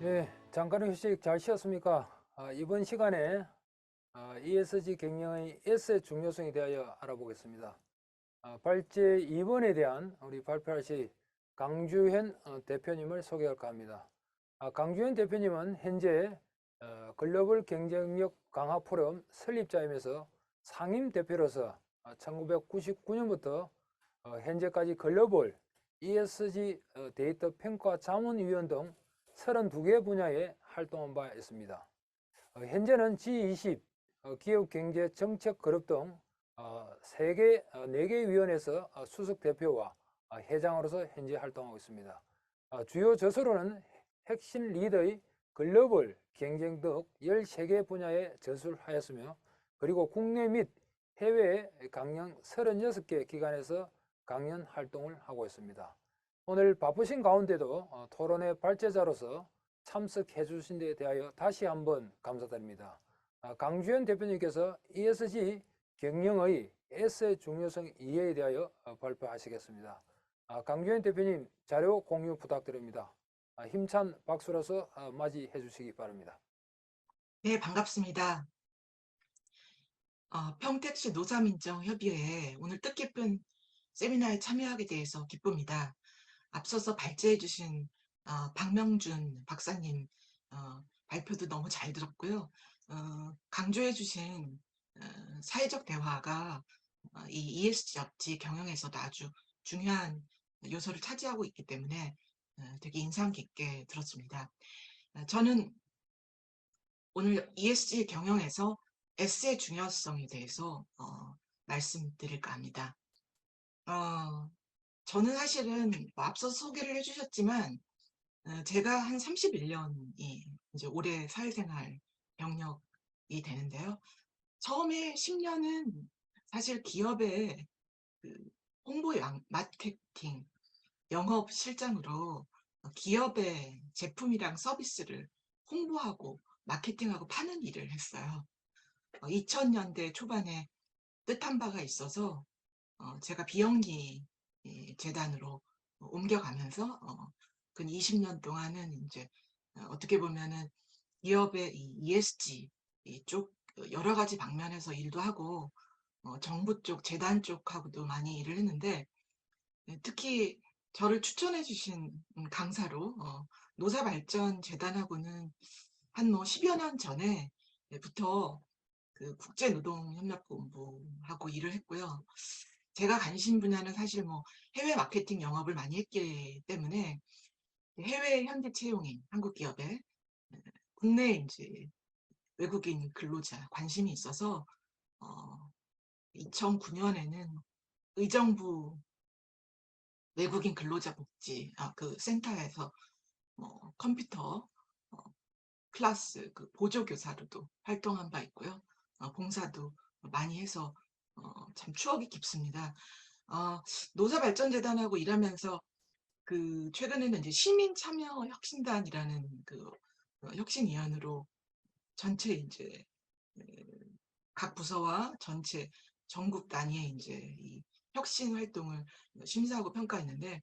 예, 잠깐 휴식 잘 쉬었습니까? 이번 시간에 ESG 경영의 S의 중요성에 대하여 알아보겠습니다. 발제 2번에 대한 우리 발표하실 강주현 대표님을 소개할까 합니다. 강주현 대표님은 현재 글로벌 경쟁력 강화 포럼 설립자이면서 상임 대표로서 1999년부터 현재까지 글로벌 ESG 데이터 평가 자문위원 등 32개 분야에 활동한 바 있습니다. 현재는 G20 기업 경제 정책 그룹 등 세계 4개 위원회에서 수석 대표와 회장으로서 현재 활동하고 있습니다. 주요 저서로는 핵심 리더의 글로벌 경쟁 등 13개 분야에 저술하였으며 그리고 국내 및 해외 강연 36개 기관에서 강연 활동을 하고 있습니다. 오늘 바쁘신 가운데도 토론회 발제자로서 참석해 주신 데 대하여 다시 한번 감사드립니다. 강주현 대표님께서 ESG 경영의 S의 중요성 이해에 대하여 발표하시겠습니다. 강주현 대표님 자료 공유 부탁드립니다. 힘찬 박수로서 맞이해 주시기 바랍니다. 네, 반갑습니다. 평택시 노사민정협의회에 오늘 뜻깊은 세미나에 참여하게 돼서 기쁩니다. 앞서서 발제해 주신 박명준 박사님 발표도 너무 잘 들었고요. 강조해 주신 사회적 대화가 이 ESG 업지 경영에서도 아주 중요한 요소를 차지하고 있기 때문에 되게 인상 깊게 들었습니다. 저는 오늘 ESG 경영에서 S의 중요성에 대해서 말씀드릴까 합니다. 저는 사실은 뭐 앞서 소개를 해주셨지만 제가 한 31년이 이제 올해 사회생활 경력이 되는데요. 처음에 10년은 사실 기업의 그 홍보 마케팅, 영업 실장으로 기업의 제품이랑 서비스를 홍보하고 마케팅하고 파는 일을 했어요. 2000년대 초반에 뜻한 바가 있어서 제가 비영리 재단으로 옮겨가면서 근 20년 동안은 이제 어떻게 보면은 기업의 이 ESG 쪽 여러 가지 방면에서 일도 하고 정부 쪽, 재단 쪽하고도 많이 일을 했는데 특히 저를 추천해 주신 강사로 노사발전재단하고는 한 뭐 10여 년 전에부터 그 국제노동협력본부하고 일을 했고요. 제가 관심 분야는 사실 뭐 해외 마케팅 영업을 많이 했기 때문에 해외 현지 채용인 한국 기업에 국내 이제 외국인 근로자 관심이 있어서 2009년에는 의정부 외국인 근로자 복지 그 센터에서 컴퓨터 클래스 그 보조교사로도 활동한 바 있고요. 봉사도 많이 해서 참 추억이 깊습니다. 노사발전재단하고 일하면서 그 최근에는 이제 시민참여혁신단이라는 그 혁신위원으로 전체 이제 각 부서와 전체 전국 단위의 이제 이 혁신 활동을 심사하고 평가했는데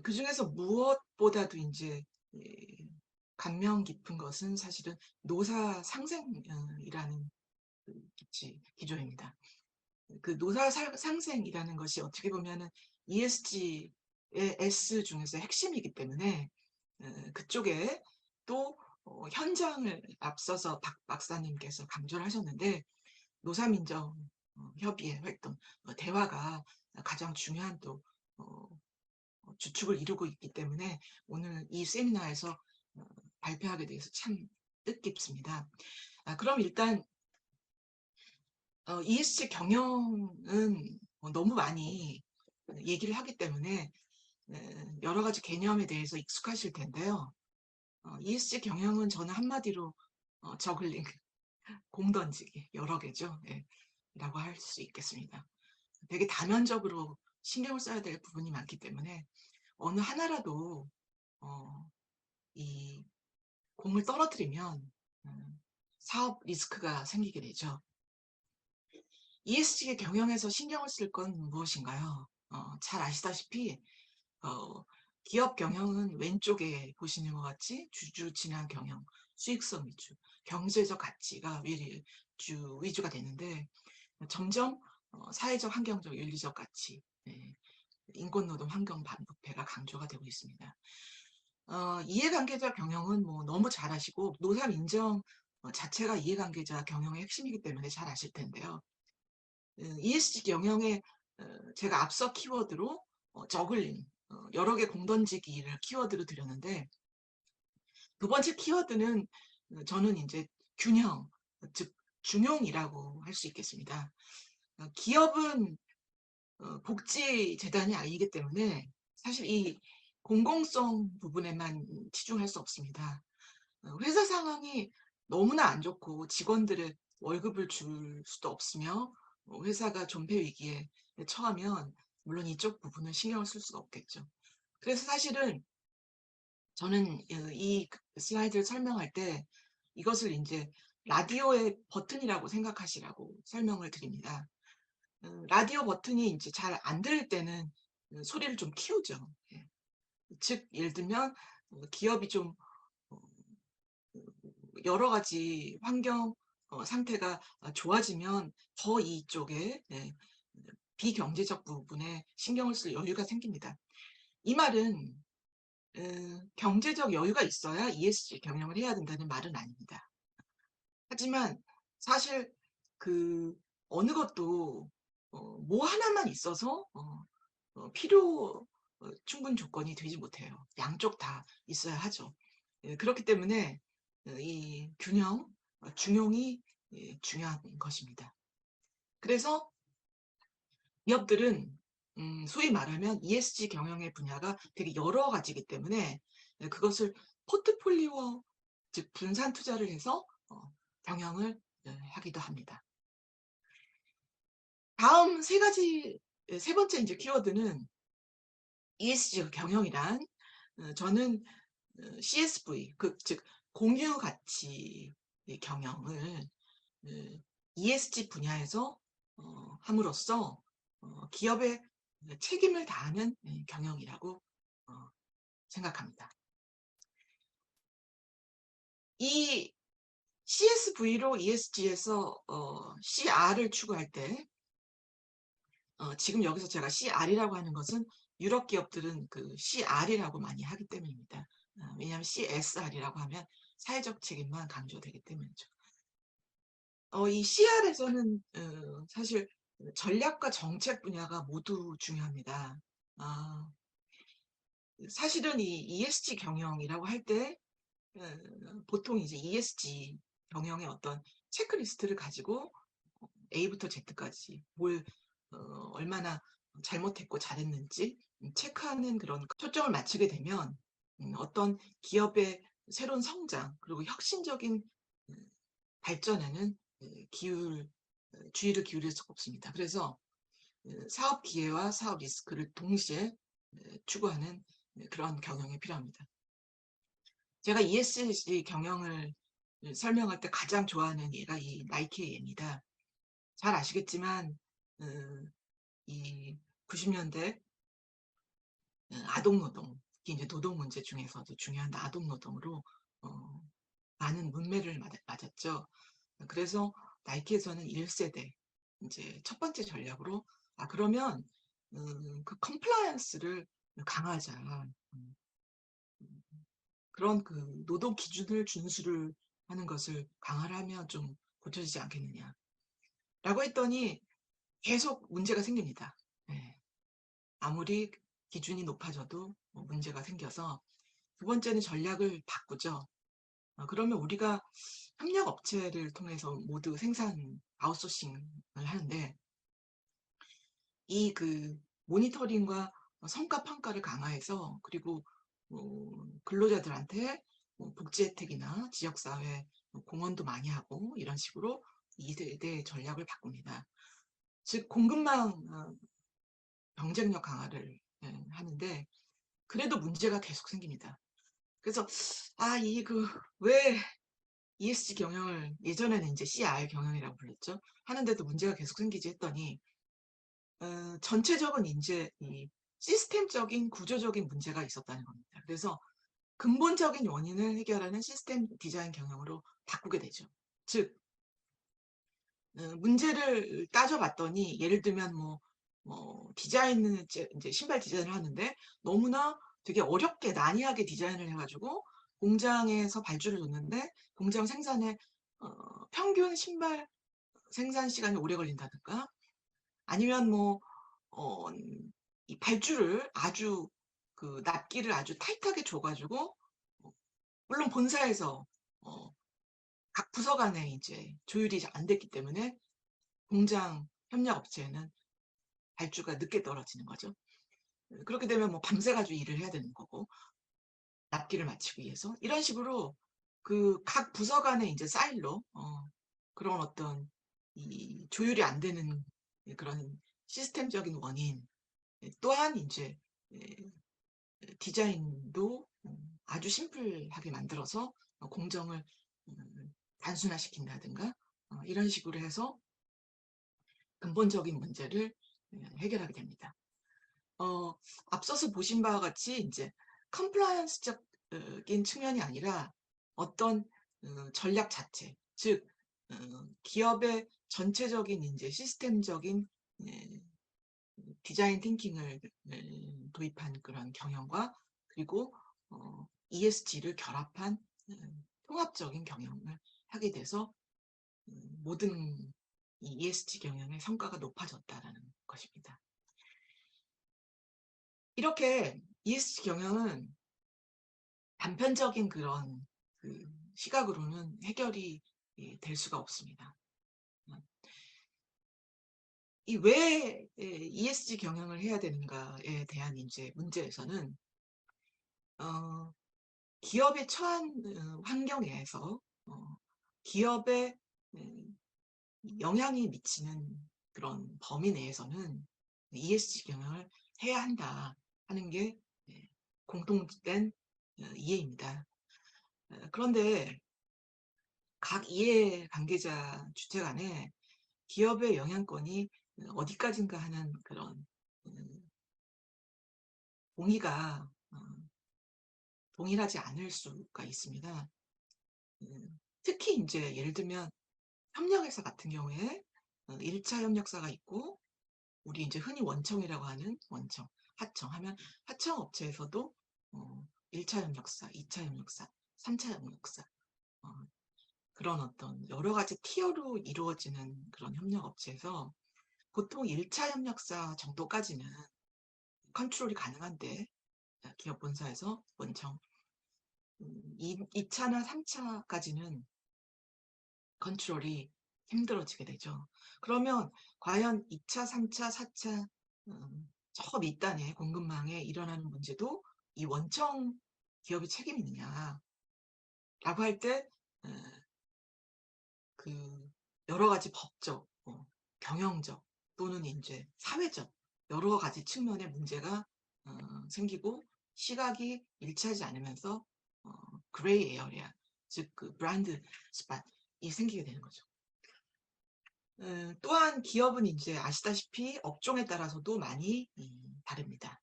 그 중에서 무엇보다도 이제 감명 깊은 것은 사실은 노사 상생이라는 기조입니다. 그 노사 상생이라는 것이 어떻게 보면은 ESG의 S 중에서 핵심이기 때문에 그쪽에 또 현장을 앞서서 박 박사님께서 강조를 하셨는데 노사민정 협의회 활동 대화가 가장 중요한 또 주축을 이루고 있기 때문에 오늘 이 세미나에서 발표하게 돼서 참 뜻깊습니다. 그럼 일단 ESG 경영은 너무 많이 얘기를 하기 때문에 여러 가지 개념에 대해서 익숙하실 텐데요. ESG 경영은 저는 한마디로 저글링, 공 던지기 여러 개죠. 예, 라고 할 수 있겠습니다. 되게 다면적으로 신경을 써야 될 부분이 많기 때문에 어느 하나라도 이 공을 떨어뜨리면 사업 리스크가 생기게 되죠. ESG 경영에서 신경을 쓸 건 무엇인가요? 잘 아시다시피 기업 경영은 왼쪽에 보시는 것 같이 주주 진한 경영, 수익성 위주, 경제적 가치가 위주가 되는데 점점 사회적, 환경적, 윤리적 가치, 인권, 노동, 환경 반부패가 강조가 되고 있습니다. 이해관계자 경영은 뭐 너무 잘 아시고 노사 민정 자체가 이해관계자 경영의 핵심이기 때문에 잘 아실 텐데요. ESG 경영에 제가 앞서 키워드로 저글링, 여러 개 공 던지기를 키워드로 드렸는데 두 번째 키워드는 저는 이제 균형, 즉 중용이라고 할 수 있겠습니다. 기업은 복지재단이 아니기 때문에 사실 이 공공성 부분에만 치중할 수 없습니다. 회사 상황이 너무나 안 좋고 직원들의 월급을 줄 수도 없으며 회사가 존폐 위기에 처하면 물론 이쪽 부분은 신경을 쓸 수가 없겠죠. 그래서 사실은 저는 이 슬라이드를 설명할 때 이것을 이제 라디오의 버튼이라고 생각하시라고 설명을 드립니다. 라디오 버튼이 이제 잘 안 들릴 때는 소리를 좀 키우죠. 예. 즉 예를 들면 기업이 좀 어, 여러 가지 환경 상태가 좋아지면 더 이쪽에 비경제적 부분에 신경을 쓸 여유가 생깁니다. 이 말은 경제적 여유가 있어야 ESG 경영을 해야 된다는 말은 아닙니다. 하지만 사실 그 어느 것도 뭐 하나만 있어서 필요 충분 조건이 되지 못해요. 양쪽 다 있어야 하죠. 그렇기 때문에 이 균형, 중용이 중요한 것입니다. 그래서 기업들은 소위 말하면 ESG 경영의 분야가 되게 여러 가지이기 때문에 그것을 포트폴리오, 즉 분산 투자를 해서 경영을 하기도 합니다. 다음 세 번째 이제 키워드는 ESG 경영이란 저는 CSV, 즉 공유 가치 경영을 ESG 분야에서 함으로써 기업의 책임을 다하는 경영이라고 생각합니다. 이 CSV로 ESG에서 CR을 추구할 때 지금 여기서 제가 CR이라고 하는 것은 유럽 기업들은 그 CR이라고 많이 하기 때문입니다. 왜냐하면 CSR이라고 하면 사회적 책임만 강조되기 때문이죠. 이 CR에서는 사실 전략과 정책 분야가 모두 중요합니다. 사실은 이 ESG 경영이라고 할 때 보통 이제 ESG 경영의 어떤 체크리스트를 가지고 A부터 Z까지 뭘 얼마나 잘못했고 잘했는지 체크하는 그런 초점을 맞추게 되면 어떤 기업의 새로운 성장 그리고 혁신적인 발전에는 주의를 기울일 수가 없습니다. 그래서 사업 기회와 사업 리스크를 동시에 추구하는 그런 경영이 필요합니다. 제가 ESG 경영을 설명할 때 가장 좋아하는 예가 이 나이키의 예입니다. 잘 아시겠지만 이 90년대 아동노동, 특히 이제 노동 문제 중에서도 중요한 아동노동으로 많은 문매를 맞았죠. 그래서 나이키에서는 1세대 이제 첫 번째 전략으로 그러면 그 컴플라이언스를 강화하자. 그런 그 노동 기준을 준수를 하는 것을 강화를 하면 좀 고쳐지지 않겠느냐. 라고 했더니 계속 문제가 생깁니다. 네. 아무리 기준이 높아져도 문제가 생겨서 두 번째는 전략을 바꾸죠. 그러면 우리가 협력 업체를 통해서 모두 생산 아웃소싱을 하는데 이 그 모니터링과 성과 평가를 강화해서 그리고 근로자들한테 복지 혜택이나 지역사회 공헌도 많이 하고 이런 식으로 2세대 전략을 바꿉니다. 즉 공급망 경쟁력 강화를 하는데 그래도 문제가 계속 생깁니다. 그래서 왜 ESG 경영을 예전에는 이제 CR 경영이라고 불렀죠. 하는데도 문제가 계속 생기지 했더니 전체적인 이제 이 시스템적인 구조적인 문제가 있었다는 겁니다. 그래서 근본적인 원인을 해결하는 시스템 디자인 경영으로 바꾸게 되죠. 즉 문제를 따져봤더니 예를 들면 디자인을 이제 신발 디자인을 하는데 너무나 되게 어렵게 난이하게 디자인을 해가지고 공장에서 발주를 줬는데 공장 생산에 평균 신발 생산 시간이 오래 걸린다든가 아니면 이 발주를 아주 그 납기를 아주 타이트하게 줘가지고 물론 본사에서 어, 각 부서 간에 이제 조율이 안 됐기 때문에 공장 협력업체는 발주가 늦게 떨어지는 거죠. 그렇게 되면 밤새가지고 일을 해야 되는 거고 납기를 마치기 위해서 이런 식으로 그 각 부서 간에 이제 사일로 그런 어떤 이 조율이 안 되는 그런 시스템적인 원인 또한 이제 디자인도 아주 심플하게 만들어서 공정을 단순화시킨다든가 이런 식으로 해서 근본적인 문제를 해결하게 됩니다. 앞서서 보신 바와 같이 이제 컴플라이언스적인 측면이 아니라 어떤 전략 자체, 즉 기업의 전체적인 이제 시스템적인 디자인 팅킹을 도입한 그런 경영과 그리고 ESG를 결합한 통합적인 경영을 하게 돼서 모든 이 ESG 경영의 성과가 높아졌다라는 것입니다. 이렇게 ESG 경영은 단편적인 그런 그 시각으로는 해결이 될 수가 없습니다. 이 왜 ESG 경영을 해야 되는가에 대한 이제 문제에서는 기업에 처한 환경에서 기업에 영향이 미치는 그런 범위 내에서는 ESG 경영을 해야 한다 하는 게 공통된 이해입니다. 그런데 각 이해 관계자 주체 간에 기업의 영향권이 어디까지인가 하는 그런 동의가 동일하지 않을 수가 있습니다. 특히 이제 예를 들면 협력회사 같은 경우에 1차 협력사가 있고 우리 이제 흔히 원청이라고 하는 원청, 하청 하면 하청 업체에서도 1차 협력사, 2차 협력사, 3차 협력사 그런 어떤 여러 가지 티어로 이루어지는 그런 협력업체에서 보통 1차 협력사 정도까지는 컨트롤이 가능한데 기업 본사에서 원청 2차나 3차까지는 컨트롤이 힘들어지게 되죠. 그러면 과연 2차, 3차, 4차 저 밑단에 공급망에 일어나는 문제도 이 원청 기업의 책임이느냐 라고 할 때 그 여러 가지 법적, 경영적 또는 이제 사회적 여러 가지 측면의 문제가 생기고 시각이 일치하지 않으면서 그레이 에어리아, 즉 그 블라인드 스팟이 생기게 되는 거죠. 또한 기업은 이제 아시다시피 업종에 따라서도 많이 다릅니다.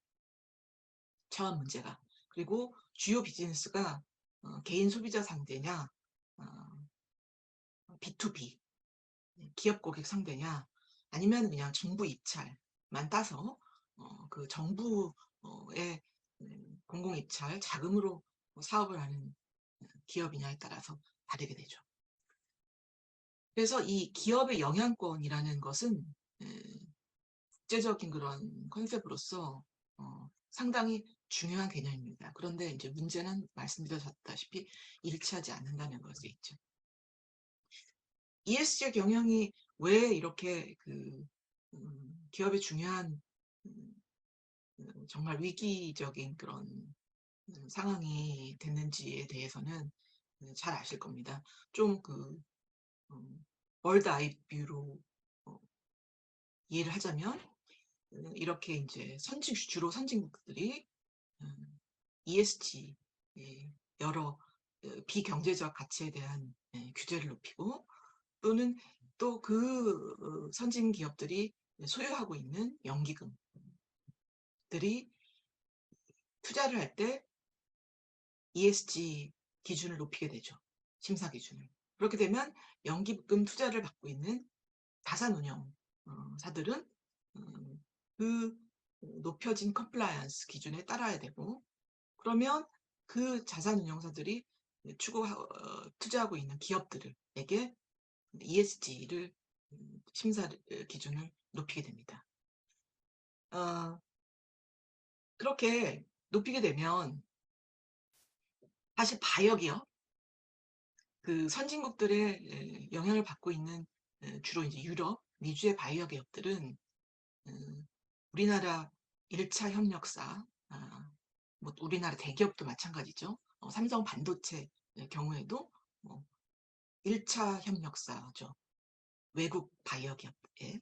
처한 문제가. 그리고 주요 비즈니스가 개인 소비자 상대냐, B2B, 기업 고객 상대냐, 아니면 그냥 정부 입찰만 따서 그 정부의 공공 입찰 자금으로 사업을 하는 기업이냐에 따라서 다르게 되죠. 그래서 이 기업의 영향권이라는 것은 국제적인 그런 컨셉으로서 상당히 중요한 개념입니다. 그런데 이제 문제는 말씀드렸다시피 일치하지 않는다는 것이 있죠. ESG 경영이 왜 이렇게 그 기업의 중요한 정말 위기적인 그런 상황이 됐는지에 대해서는 잘 아실 겁니다. 좀 그 월드 아이 뷰로 이해를 하자면 이렇게 이제 주로 선진국들이 ESG 여러 비경제적 가치에 대한 규제를 높이고 또는 또 그 선진 기업들이 소유하고 있는 연기금들을 기업들이 투자를 할 때 ESG 기준을 높이게 되죠. 심사 기준을. 그렇게 되면 연기금 투자를 받고 있는 자산운용 사들은 그 높여진 컴플라이언스 기준에 따라야 되고, 그러면 그 자산운용사들이 투자하고 있는 기업들에게 ESG를 심사 기준을 높이게 됩니다. 그렇게 높이게 되면 사실 바이어기업, 그 선진국들의 영향을 받고 있는 주로 이제 유럽, 미주의 바이어 기업들은 우리나라 1차 협력사, 뭐 우리나라 대기업도 마찬가지죠. 삼성 반도체 경우에도 1차 협력사죠. 외국 바이어 기업의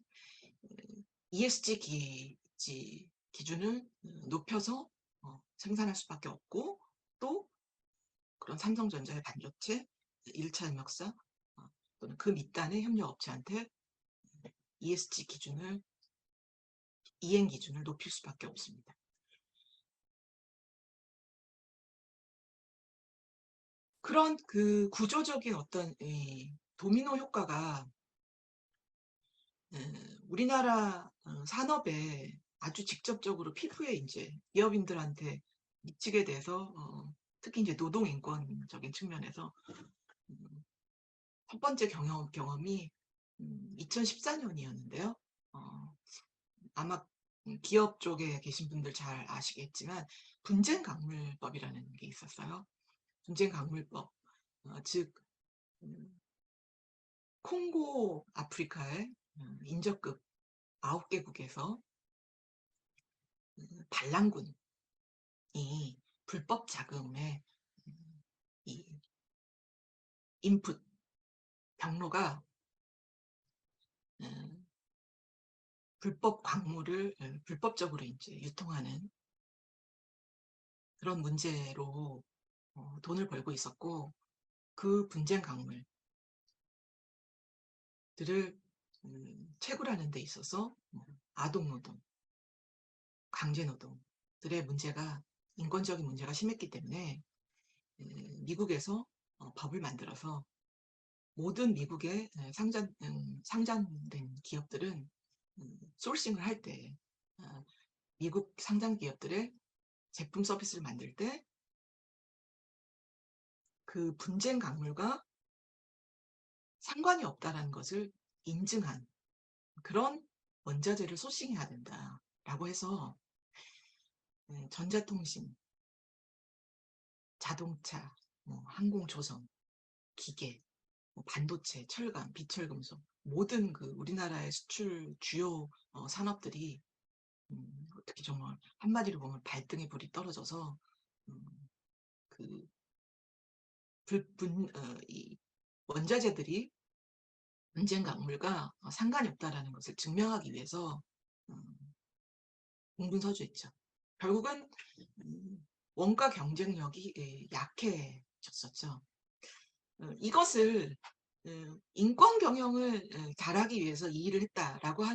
ESG 기준을 높여서 생산할 수밖에 없고, 또 그런 삼성전자의 반도체 1차 협력사 또는 그 밑단의 협력업체한테 ESG 기준을, 이행 기준을 높일 수밖에 없습니다. 그런 그 구조적인 어떤 도미노 효과가 우리나라 산업에 아주 직접적으로 피부에 이제 기업인들한테 미치게 돼서 특히 이제 노동인권적인 측면에서 첫 번째 경험이 2014년이었는데요. 아마 기업 쪽에 계신 분들 잘 아시겠지만 분쟁강물법이라는 게 있었어요. 분쟁강물법, 즉 콩고 아프리카의 인접국 9개국에서 반란군이 불법 자금의 이 인풋 경로가 불법 광물을 불법적으로 이제 유통하는 그런 문제로 돈을 벌고 있었고, 그 분쟁 강물들을 채굴하는 데 있어서 아동노동, 강제노동들의 문제가, 인권적인 문제가 심했기 때문에 미국에서 법을 만들어서 모든 미국의 상장된 기업들은 소싱을 할 때, 미국 상장 기업들의 제품 서비스를 만들 때 그 분쟁 강물과 상관이 없다라는 것을 인증한 그런 원자재를 소싱해야 된다라고 해서 전자통신, 자동차, 항공조선, 기계, 반도체, 철강, 비철금속, 모든 그 우리나라의 수출 주요 산업들이 어떻게 정말 한마디로 보면 발등에 불이 떨어져서 그 이 원자재들이 분쟁 강물과 상관이 없다라는 것을 증명하기 위해서 공분서주했죠. 결국은 원가 경쟁력이 약해졌었죠. 이것을 인권 경영을 잘하기 위해서 이 일을 했다라고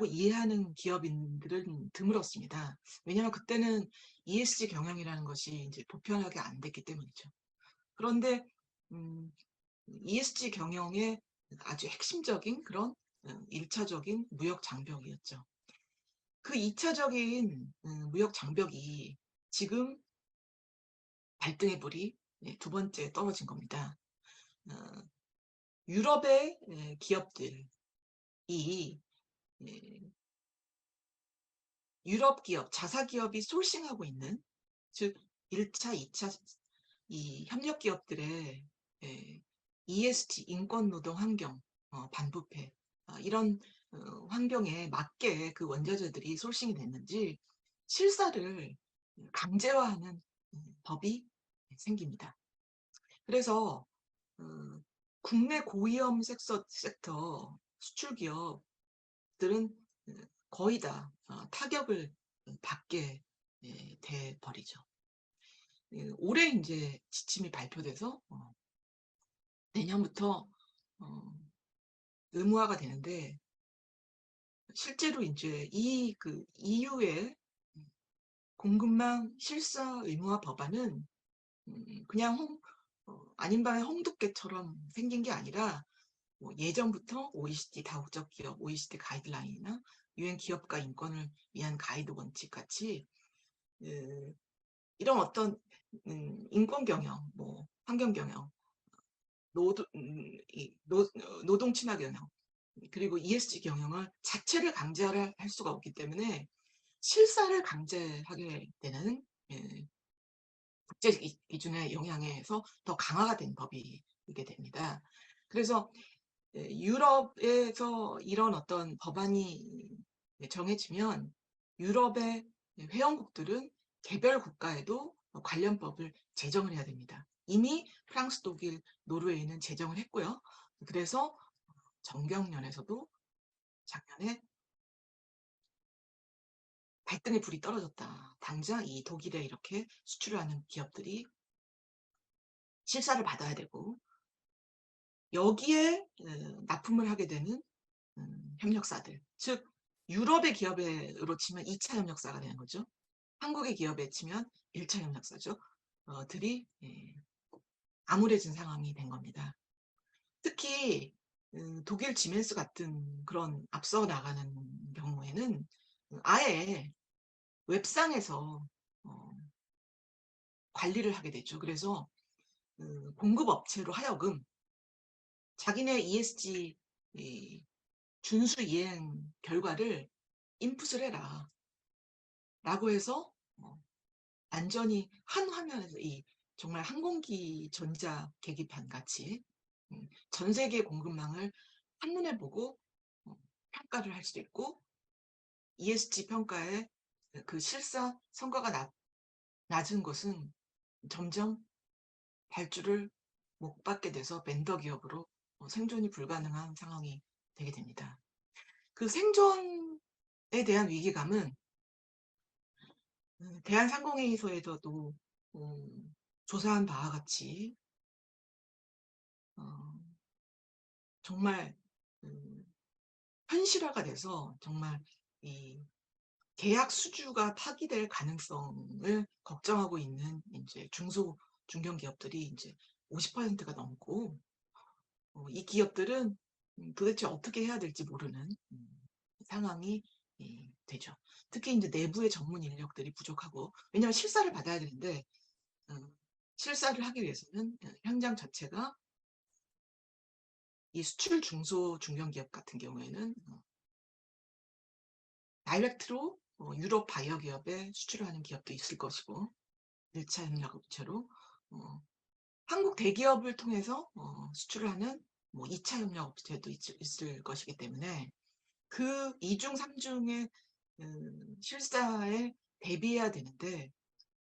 이해하는 기업인들은 드물었습니다. 왜냐하면 그때는 ESG 경영이라는 것이 이제 보편하게 안 됐기 때문이죠. 그런데 ESG 경영의 아주 핵심적인 그런 1차적인 무역 장벽이었죠. 그 2차적인 무역 장벽이 지금 발등에 불이 두 번째 떨어진 겁니다. 유럽의 기업들이 유럽 기업, 자사 기업이 솔싱하고 있는, 즉 1차, 2차 이 협력 기업들의 ESG, 인권, 노동, 환경, 반부패 이런 환경에 맞게 그 원자재들이 솔싱이 됐는지 실사를 강제화하는 법이 생깁니다. 그래서 국내 고위험 섹터 수출 기업들은 거의 다 타격을 받게 돼 버리죠. 올해 이제 지침이 발표돼서 내년부터 의무화가 되는데, 실제로 이제 그 EU의 공급망 실사 의무화 법안은 그냥 아닌방의 홍두깨처럼 생긴 게 아니라 뭐 예전부터 OECD 다국적 기업, OECD 가이드라인이나 유엔 기업가 인권을 위한 가이드 원칙 같이 이런 어떤 인권 경영, 뭐 환경 경영, 노동 친화 경영, 그리고 ESG 경영을 자체를 강제할 수가 없기 때문에 실사를 강제하게 되는 국제 기준의 영향에서 더 강화가 된 법이게 됩니다. 그래서 유럽에서 이런 어떤 법안이 정해지면 유럽의 회원국들은 개별 국가에도 관련법을 제정을 해야 됩니다. 이미 프랑스, 독일, 노르웨이는 제정을 했고요. 그래서 정경련에서도 작년에 발등에 불이 떨어졌다. 당장 이 독일에 이렇게 수출을 하는 기업들이 실사를 받아야 되고 여기에 납품을 하게 되는 협력사들, 즉 유럽의 기업으로 치면 2차 협력사가 되는 거죠. 한국의 기업에 치면 1차 협력사죠. 들이 암울해진 상황이 된 겁니다. 특히 독일 지멘스 같은 그런 앞서 나가는 경우에는 아예 웹상에서 관리를 하게 되죠. 그래서 공급업체로 하여금 자기네 ESG 준수 이행 결과를 인풋을 해라 라고 해서 완전히 한 화면에서 정말 항공기 전자 계기판 같이 전 세계 공급망을 한눈에 보고 평가를 할 수도 있고 ESG 평가에 그 실사 성과가 낮은 것은 점점 발주를 못 받게 돼서 벤더 기업으로 생존이 불가능한 상황이 되게 됩니다. 그 생존에 대한 위기감은 대한상공회의소에서도 조사한 바와 같이 정말 현실화가 돼서 정말 이 계약 수주가 파기될 가능성을 걱정하고 있는 이제 중견 기업들이 이제 50%가 넘고 이 기업들은 도대체 어떻게 해야 될지 모르는 상황이 되죠. 특히 이제 내부의 전문 인력들이 부족하고 왜냐하면 실사를 받아야 되는데 실사를 하기 위해서는 현장 자체가 이 수출 중소 중견 기업 같은 경우에는 다이렉트로 유럽 바이어 기업에 수출하는 기업도 있을 것이고 1차 협력 업체로 한국 대기업을 통해서 수출을 하는 뭐 2차 협력 업체도 있을 것이기 때문에 그 2중 3중의 실사에 대비해야 되는데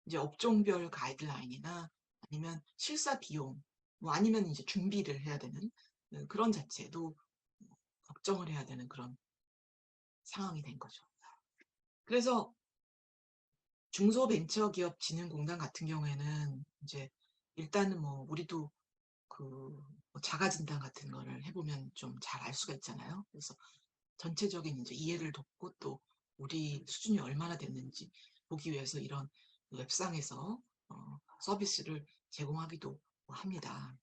이제 업종별 가이드라인이나 아니면 실사 비용 뭐 아니면 이제 준비를 해야 되는 그런 자체도 걱정을 해야 되는 그런 상황이 된 거죠. 그래서 중소벤처기업진흥공단 같은 경우에는 이제 일단은 뭐 우리도 그 자가진단 같은 거를 해보면 좀 잘 알 수가 있잖아요. 그래서 전체적인 이제 이해를 돕고 또 우리 수준이 얼마나 됐는지 보기 위해서 이런 웹상에서 서비스를 제공하기도 합니다.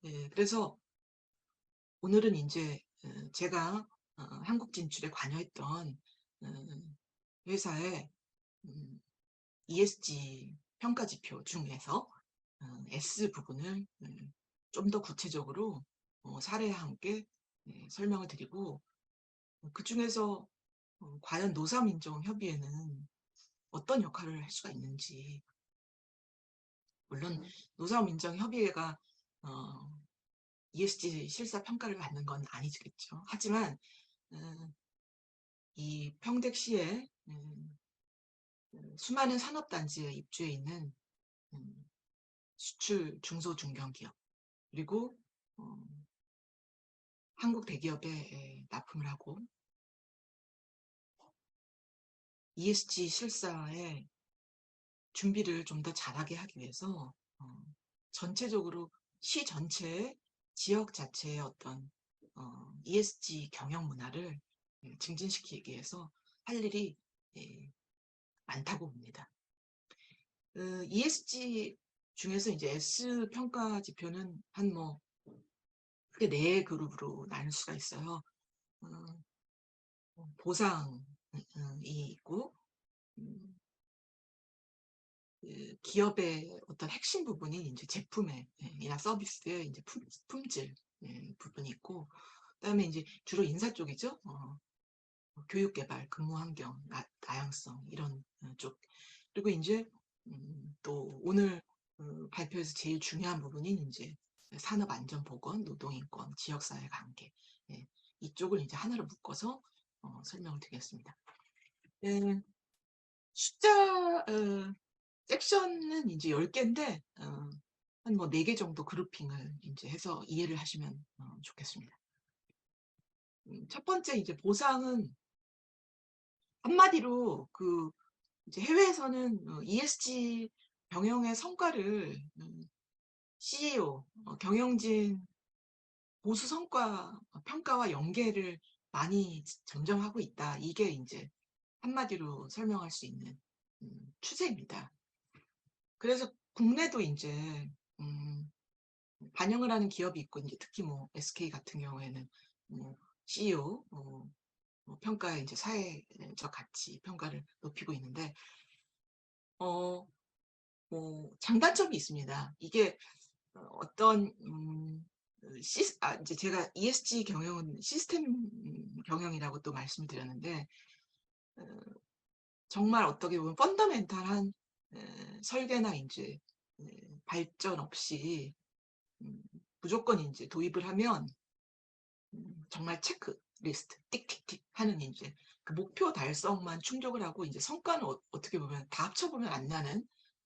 예, 그래서 오늘은 이제 제가 한국 진출에 관여했던 회사의 ESG 평가 지표 중에서 S 부분을 좀 더 구체적으로 사례와 함께 설명을 드리고 그 중에서 과연 노사민정협의회는 어떤 역할을 할 수가 있는지 물론 노사민정협의회가 ESG 실사 평가를 받는 건 아니겠죠. 하지만 이 평택시에 수많은 산업단지에 입주해 있는 수출 중소중견기업 그리고 한국 대기업에 납품을 하고 ESG 실사에 준비를 좀 더 잘하게 하기 위해서 전체적으로 시 전체의 지역 자체의 어떤 ESG 경영 문화를 증진시키기 위해서 할 일이 많다고 봅니다. ESG 중에서 이제 S 평가 지표는 한 뭐 크게 네 그룹으로 나눌 수가 있어요. 어, 보상이 있고, 음, 그 기업의 어떤 핵심 부분이 이제 제품의 이나 서비스의 이제 품질 부분이 있고, 그다음에 이제 주로 인사 쪽이죠. 교육 개발, 근무 환경, 다양성 이런 쪽. 그리고 이제 또 오늘 발표에서 제일 중요한 부분인 이제 산업안전보건, 노동인권, 지역사회 관계, 예, 이쪽을 이제 하나로 묶어서 설명을 드리겠습니다. 예, 숫자 섹션은 이제 10개인데 한 뭐 4개 정도 그룹핑을 이제 해서 이해를 하시면 좋겠습니다. 첫 번째 이제 보상은 한마디로 그 이제 해외에서는 ESG 경영의 성과를 CEO, 경영진 보수 성과 평가와 연계를 많이 점점 하고 있다. 이게 이제 한마디로 설명할 수 있는 추세입니다. 그래서 국내도 이제 음, 반영을 하는 기업이 있고, 이제 특히 뭐 SK 같은 경우에는 뭐 CEO 평가의 이제 사회적 가치 평가를 높이고 있는데, 어, 뭐 장단점이 있습니다. 이게 어떤 이제 제가 ESG 경영은 시스템 경영이라고 또 말씀드렸는데, 어, 정말 어떻게 보면 펀더멘탈한 설계나 이제 발전 없이 음, 무조건 이제 도입을 하면 정말 체크리스트 띡띡띡 하는 이제 그 목표 달성만 충족을 하고 이제 성과는 어떻게 보면 다 합쳐보면 안 나는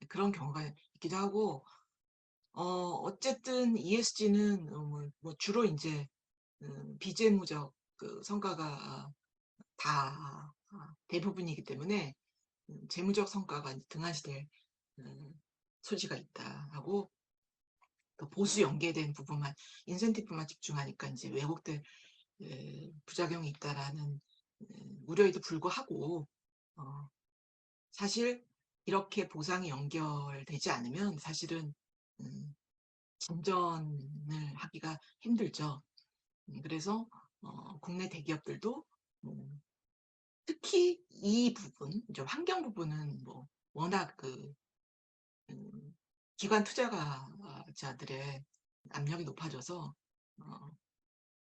그런 경우가 있기도 하고, 어쨌든 ESG는 뭐 주로 이제 비재무적 그 성과가 다 대부분이기 때문에 재무적 성과가 이제 등한시될 소지가 있다 하고, 또 보수 연계된 부분만 인센티브만 집중하니까 이제 왜곡될 부작용이 있다라는 우려에도 불구하고, 어, 사실 이렇게 보상이 연결되지 않으면 사실은 음, 진전을 하기가 힘들죠. 그래서 국내 대기업들도 특히 이 부분, 이제 환경 부분은 뭐 워낙 그 기관 투자자들의 압력이 높아져서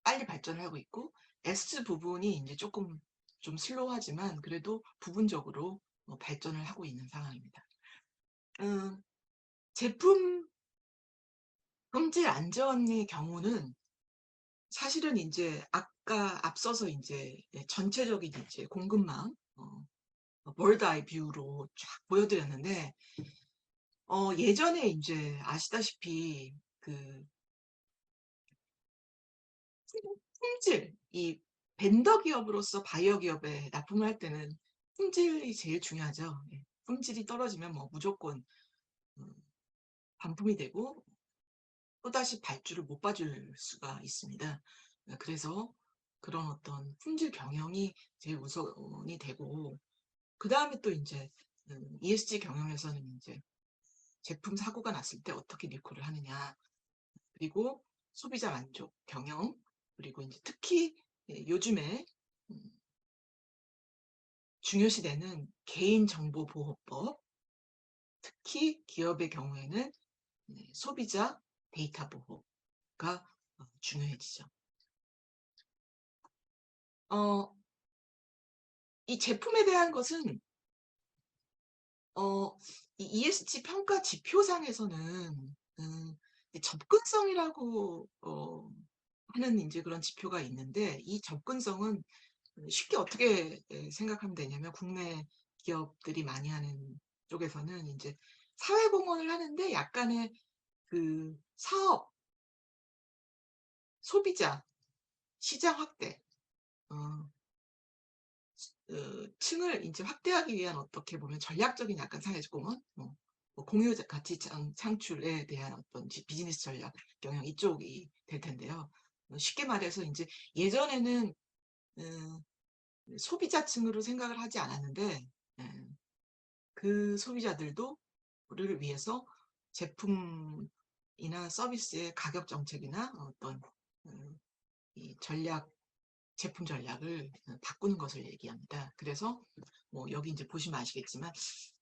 빨리 발전을 하고 있고, S 부분이 이제 조금 좀 슬로우하지만 그래도 부분적으로 발전을 하고 있는 상황입니다. 제품 품질 안전의 경우는 사실은 이제 아까 앞서서 이제 전체적인 이제 공급망 월드 아이 뷰로 쫙 보여드렸는데, 예전에 이제 아시다시피 그 품질, 이 벤더 기업으로서 바이어 기업에 납품을 할 때는 품질이 제일 중요하죠. 예. 품질이 떨어지면 뭐 무조건 음, 반품이 되고 또다시 발주를 못 봐줄 수가 있습니다. 그래서 그런 어떤 품질 경영이 제일 우선이 되고, 그 다음에 또 이제 ESG 경영에서는 이제 제품 사고가 났을 때 어떻게 리콜을 하느냐, 그리고 소비자 만족 경영, 그리고 이제 특히 요즘에 음, 중요시되는 개인정보보호법, 특히 기업의 경우에는 소비자 데이터 보호가 중요해지죠. 어, 이 제품에 대한 것은 이 ESG 평가 지표상에서는 접근성이라고 하는 이제 그런 지표가 있는데, 이 접근성은 쉽게 어떻게 생각하면 되냐면, 국내 기업들이 많이 하는 쪽에서는 이제 사회공헌을 하는데 약간의 그 사업, 소비자, 시장 확대, 어, 층을 이제 확대하기 위한 어떻게 보면 전략적인 약간 사회공헌, 뭐 공유 가치 창출에 대한 어떤 비즈니스 전략 경영 이쪽이 될 텐데요. 쉽게 말해서 이제 예전에는 소비자층으로 생각을 하지 않았는데, 예, 그 소비자들도 를 위해서 제품이나 서비스의 가격 정책이나 어떤 이 제품 전략을 바꾸는 것을 얘기합니다. 그래서 뭐 여기 이제 보시면 아시겠지만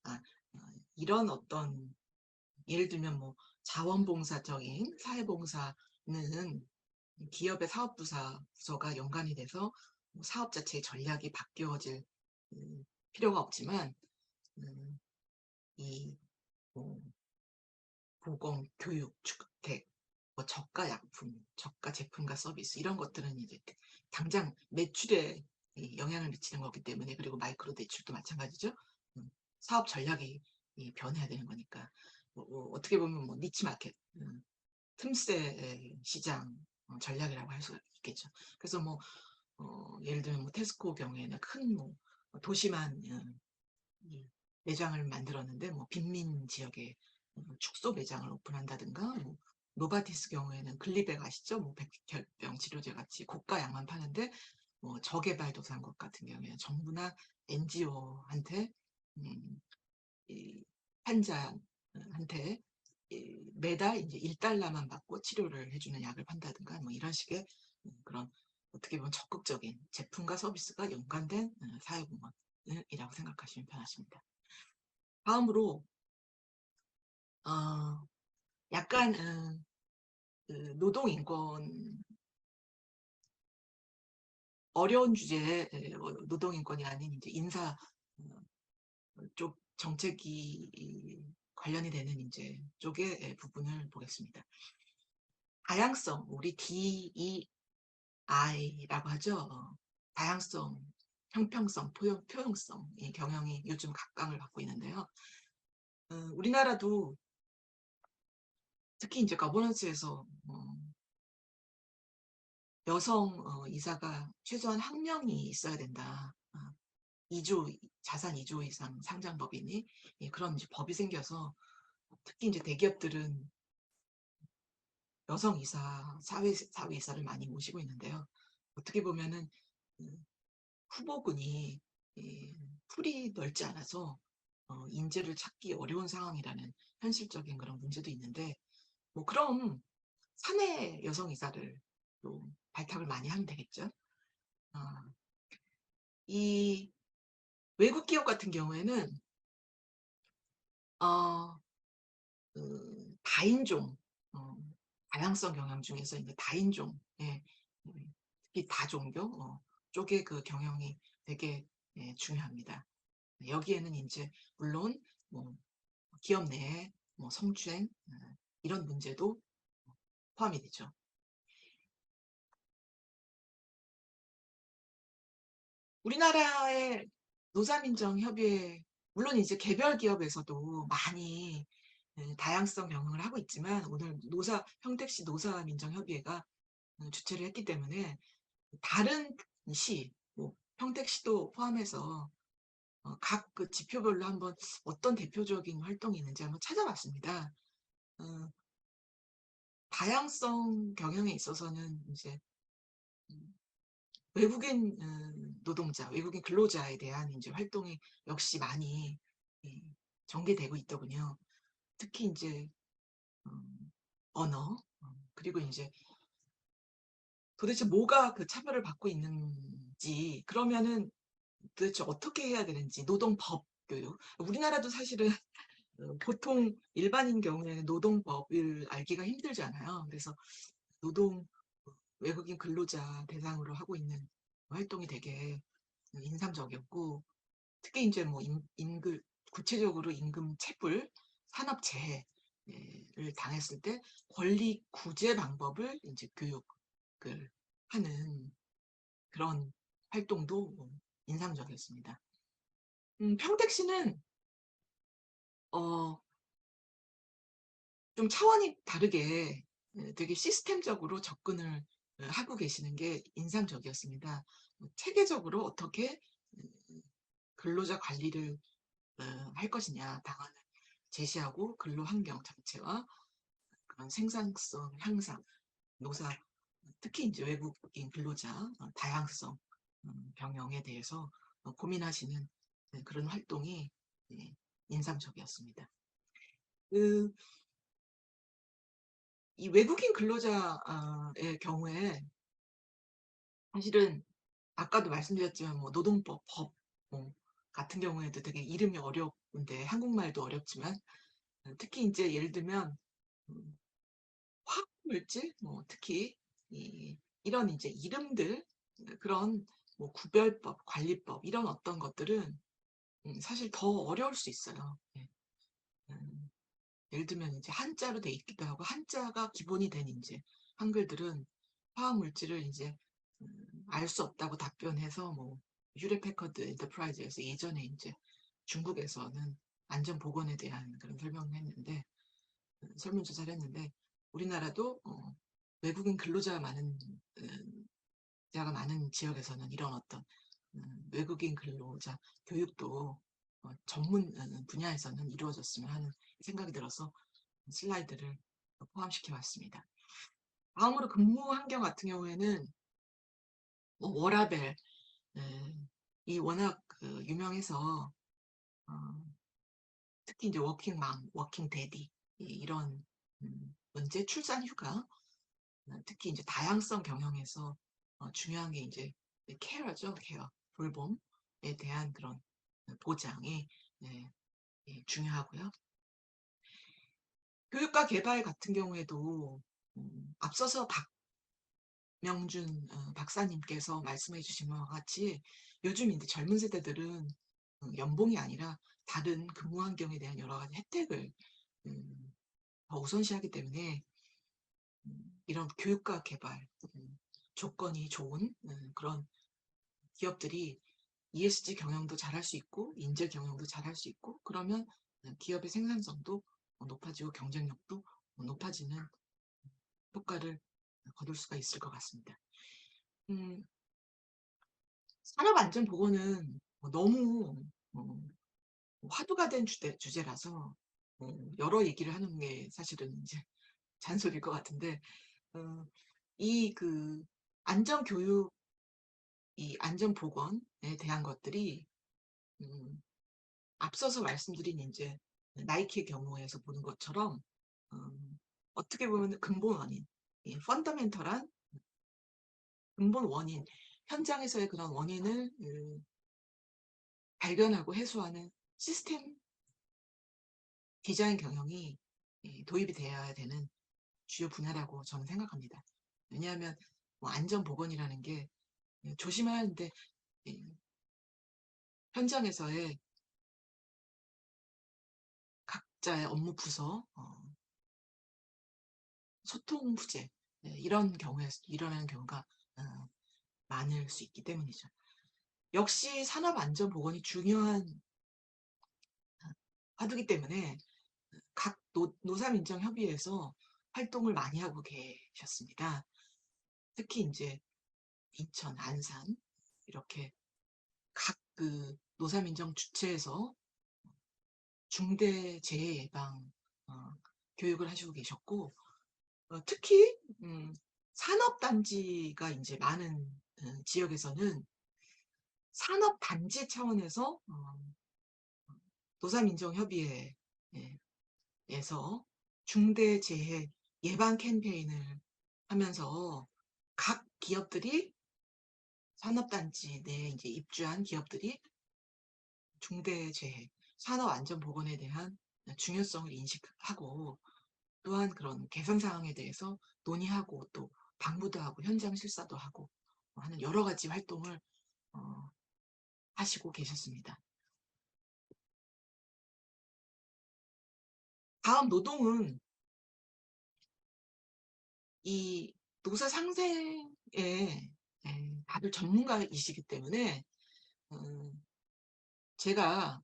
아, 어, 이런 어떤 예를 들면 뭐 자원봉사적인 사회봉사는 기업의 부서가 연관이 돼서 뭐 사업 자체의 전략이 바뀌어질 필요가 없지만 음, 이 뭐 보건, 교육, 주택, 뭐 저가 약품, 저가 제품과 서비스 이런 것들은 이제 당장 매출에 이 영향을 미치는 거기 때문에 그리고 마이크로 대출도 마찬가지죠. 사업 전략이 이 변해야 되는 거니까 어떻게 보면 뭐 니치 마켓, 틈새 시장 전략이라고 할 수 있겠죠. 그래서 뭐 예를 들면 뭐 테스코 경우에는 큰 뭐 도시만 이 매장을 만들었는데 뭐 빈민 지역에 축소 매장을 오픈한다든가 뭐 노바티스 경우에는 글리백 아시죠? 뭐 백혈병 치료제 같이 고가 약만 파는데 뭐 저개발도상국 같은 경우에는 정부나 NGO한테 이 환자한테 매달 이제 1달러만 받고 치료를 해주는 약을 판다든가 뭐 이런 식의 그런 어떻게 보면 적극적인 제품과 서비스가 연관된 사회공헌이라고 생각하시면 편하십니다. 다음으로 어, 약간 그 노동인권 어려운 주제에 노동인권이 아닌 이제 인사 쪽 정책이 관련이 되는 이제 쪽의 부분을 보겠습니다. 다양성, 우리 DEI라고 하죠. 다양성, 형평성, 포용성 이 경영이 요즘 각광을 받고 있는데요. 우리나라도 특히 이제 거버넌스에서 여성 이사가 최소한 한 명이 있어야 된다. 2조 자산 2조 이상 상장 법인이 그런 이제 법이 생겨서 특히 이제 대기업들은 여성 이사, 사회 이사를 많이 모시고 있는데요. 어떻게 보면은 후보군이 풀이 넓지 않아서 인재를 찾기 어려운 상황이라는 현실적인 그런 문제도 있는데 뭐 그럼 사내 여성 이사를 또 발탁을 많이 하면 되겠죠. 아, 이 외국 기업 같은 경우에는 어, 다인종, 어, 다양성 경영 중에서 이제 다인종, 예, 특히 다종교 쪽의 그 경영이 되게 중요합니다. 여기에는 이제 물론 뭐 기업 내에 뭐 성추행 이런 문제도 포함이 되죠. 우리나라의 노사민정협의회 물론 이제 개별 기업에서도 많이 다양성 경영을 하고 있지만 오늘 평택시 노사민정협의회가 주최를 했기 때문에 다른 뭐 평택시도 포함해서 각 그 지표별로 한번 어떤 대표적인 활동이 있는지 한번 찾아봤습니다. 어, 다양성 경영에 있어서는 이제 외국인 외국인 근로자에 대한 이제 활동이 역시 많이 예, 전개되고 있더군요. 특히 이제 언어 그리고 이제 도대체 뭐가 그 차별을 받고 있는지 그러면은 도대체 어떻게 해야 되는지 노동법 교육 우리나라도 사실은 보통 일반인 경우에는 노동법을 알기가 힘들잖아요. 그래서 노동 외국인 근로자 대상으로 하고 있는 활동이 되게 인상적이었고 특히 이제 뭐 구체적으로 임금 체불, 산업재해를 당했을 때 권리 구제 방법을 이제 교육을 하는 그런 활동도 인상적이었습니다. 평택시는 어, 좀 차원이 다르게 되게 시스템적으로 접근을 하고 계시는 게 인상적이었습니다. 체계적으로 어떻게 근로자 관리를 할 것이냐 방안을 제시하고 근로 환경 자체와 그런 생산성 향상, 노사, 특히 이제 외국인 근로자 다양성 경영에 대해서 고민하시는 그런 활동이 예, 인상적이었습니다. 이 외국인 근로자의 경우에 사실은 아까도 말씀드렸지만 뭐 노동법, 법 같은 경우에도 되게 이름이 어려운데 한국말도 어렵지만 특히 인제 예를 들면 음 화학물질 특히 이런 인제 이름들 그런 뭐 구별법, 관리법 이런 어떤 것들은 사실 더 어려울 수 있어요. 예. 음 예를 들면 인제 한자로 돼 있기도 하고 한자가 기본이 된 인제 한글들은 화학물질을 인제 알 수 없다고 답변해서 뭐 휴렛 패커드 엔터프라이즈에서 예전에 인제 중국에서는 안전 보건에 대한 그런 설명을 했는데 설문조사를 했는데 우리나라도 외국인 근로자가 많은 자가 많은 지역에서는 이런 어떤 외국인 근로자 교육도 전문 분야에서는 이루어졌으면 하는 생각이 들어서 슬라이드를 포함시켜 봤습니다. 다음으로 근무 환경 같은 경우에는 뭐 워라밸 이 워낙 유명해서 어 특히 이제 워킹맘, 워킹 대디 이런 문제, 출산 휴가 특히 이제 다양성 경영에서 중요한 게 이제 케어죠, 케어. 돌봄에 대한 그런 보장이 네 중요하고요. 교육과 개발 같은 경우에도 앞서서 박명준 박사님께서 말씀해 주신 바와 같이 요즘 인제 젊은 세대들은 연봉이 아니라 다른 근무 환경에 대한 여러 가지 혜택을 음 더 우선시하기 때문에 이런 교육과 개발 조건이 좋은 그런 기업들이 ESG 경영도 잘할 수 있고 인재 경영도 잘할 수 있고 그러면 기업의 생산성도 높아지고 경쟁력도 높아지는 효과를 거둘 수가 있을 것 같습니다. 음 산업안전보건은 너무 어 화두가 된 주제라서 여러 얘기를 하는 게 사실은 이제 잔소리일 것 같은데 어 이 안전교육 이 안전보건에 대한 것들이 음 앞서서 말씀드린 인제 나이키의 경우에서 보는 것처럼 어떻게 보면은 근본 원인 이 펀더멘털한 근본 원인 현장에서의 그런 원인을 발견하고 해소하는 시스템 디자인 경영이 도입이 되어야 되는 주요 분야라고 저는 생각합니다. 왜냐하면 뭐 안전 보건이라는 게 조심해야 하는데 이 현장에서의 각자의 업무 부서 소통 부재 이런 경우에 일어나는 경우가 어 많을 수 있기 때문이죠. 역시 산업안전보건이 중요한 화두기 때문에 각 노사민정협의회에서 활동을 많이 하고 계셨습니다. 특히 인제 인천, 안산 이렇게 각 노사민정 주체에서 중대재해 예방 교육을 하시고 계셨고 특히 산업단지가 인제 많은 지역에서는 산업단지 차원에서 노사민정협의회 예 에서 중대재해 예방 캠페인을 하면서 각 기업들이 산업단지 내에 인제 입주한 기업들이 중대재해 산업안전보건에 대한 중요성을 인식하고 또한 그런 개선 사항에 대해서 논의하고 또 방문도 하고 현장 실사도 하고 하는 여러 가지 활동을 어 하시고 계셨습니다. 다음 노동은 이 노사 상생에 다들 전문가이시기 때문에 음 제가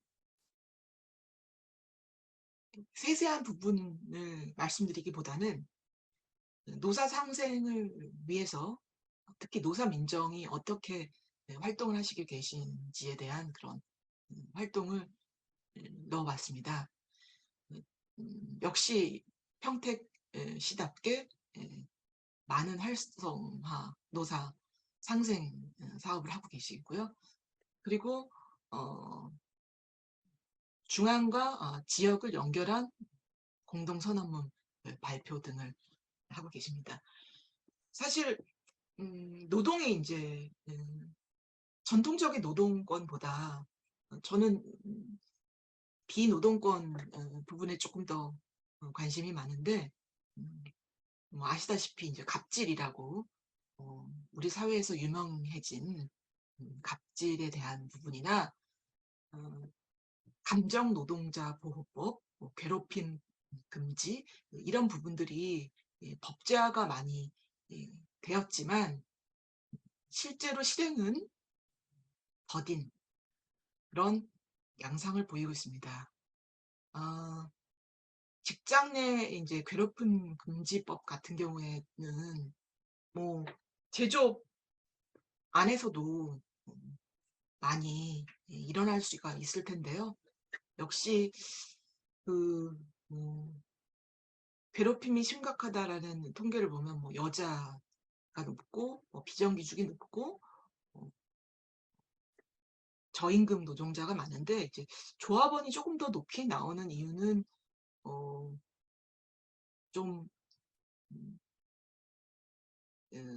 세세한 부분을 말씀드리기보다는 노사 상생을 위해서 특히 노사 민정이 어떻게 활동을 하시고 계신지에 대한 그런 활동을 넣어 봤습니다. 역시 평택 시답게 많은 활성화 노사 상생 사업을 하고 계시고요. 그리고 어 중앙과 지역을 연결한 공동선언문 발표 등을 하고 계십니다. 사실 노동이 이제 전통적인 노동권보다 저는 비노동권 부분에 조금 더 관심이 많은데, 뭐 아시다시피 이제 갑질이라고 우리 사회에서 유명해진 갑질에 대한 부분이나 감정 노동자 보호법, 뭐 괴롭힘 금지 이런 부분들이 법제화가 많이 되었지만 실제로 실행은 더딘 그런 양상을 보이고 있습니다. 직장 내 이제 괴롭힘 금지법 같은 경우에는 뭐 제조업 안에서도 많이 일어날 수가 있을 텐데요. 역시 그 괴롭힘이 심각하다라는 통계를 보면 뭐 여자가 높고 뭐 비정규직이 높고 저임금 노동자가 많은데, 이제 조합원이 조금 더 높이 나오는 이유는 좀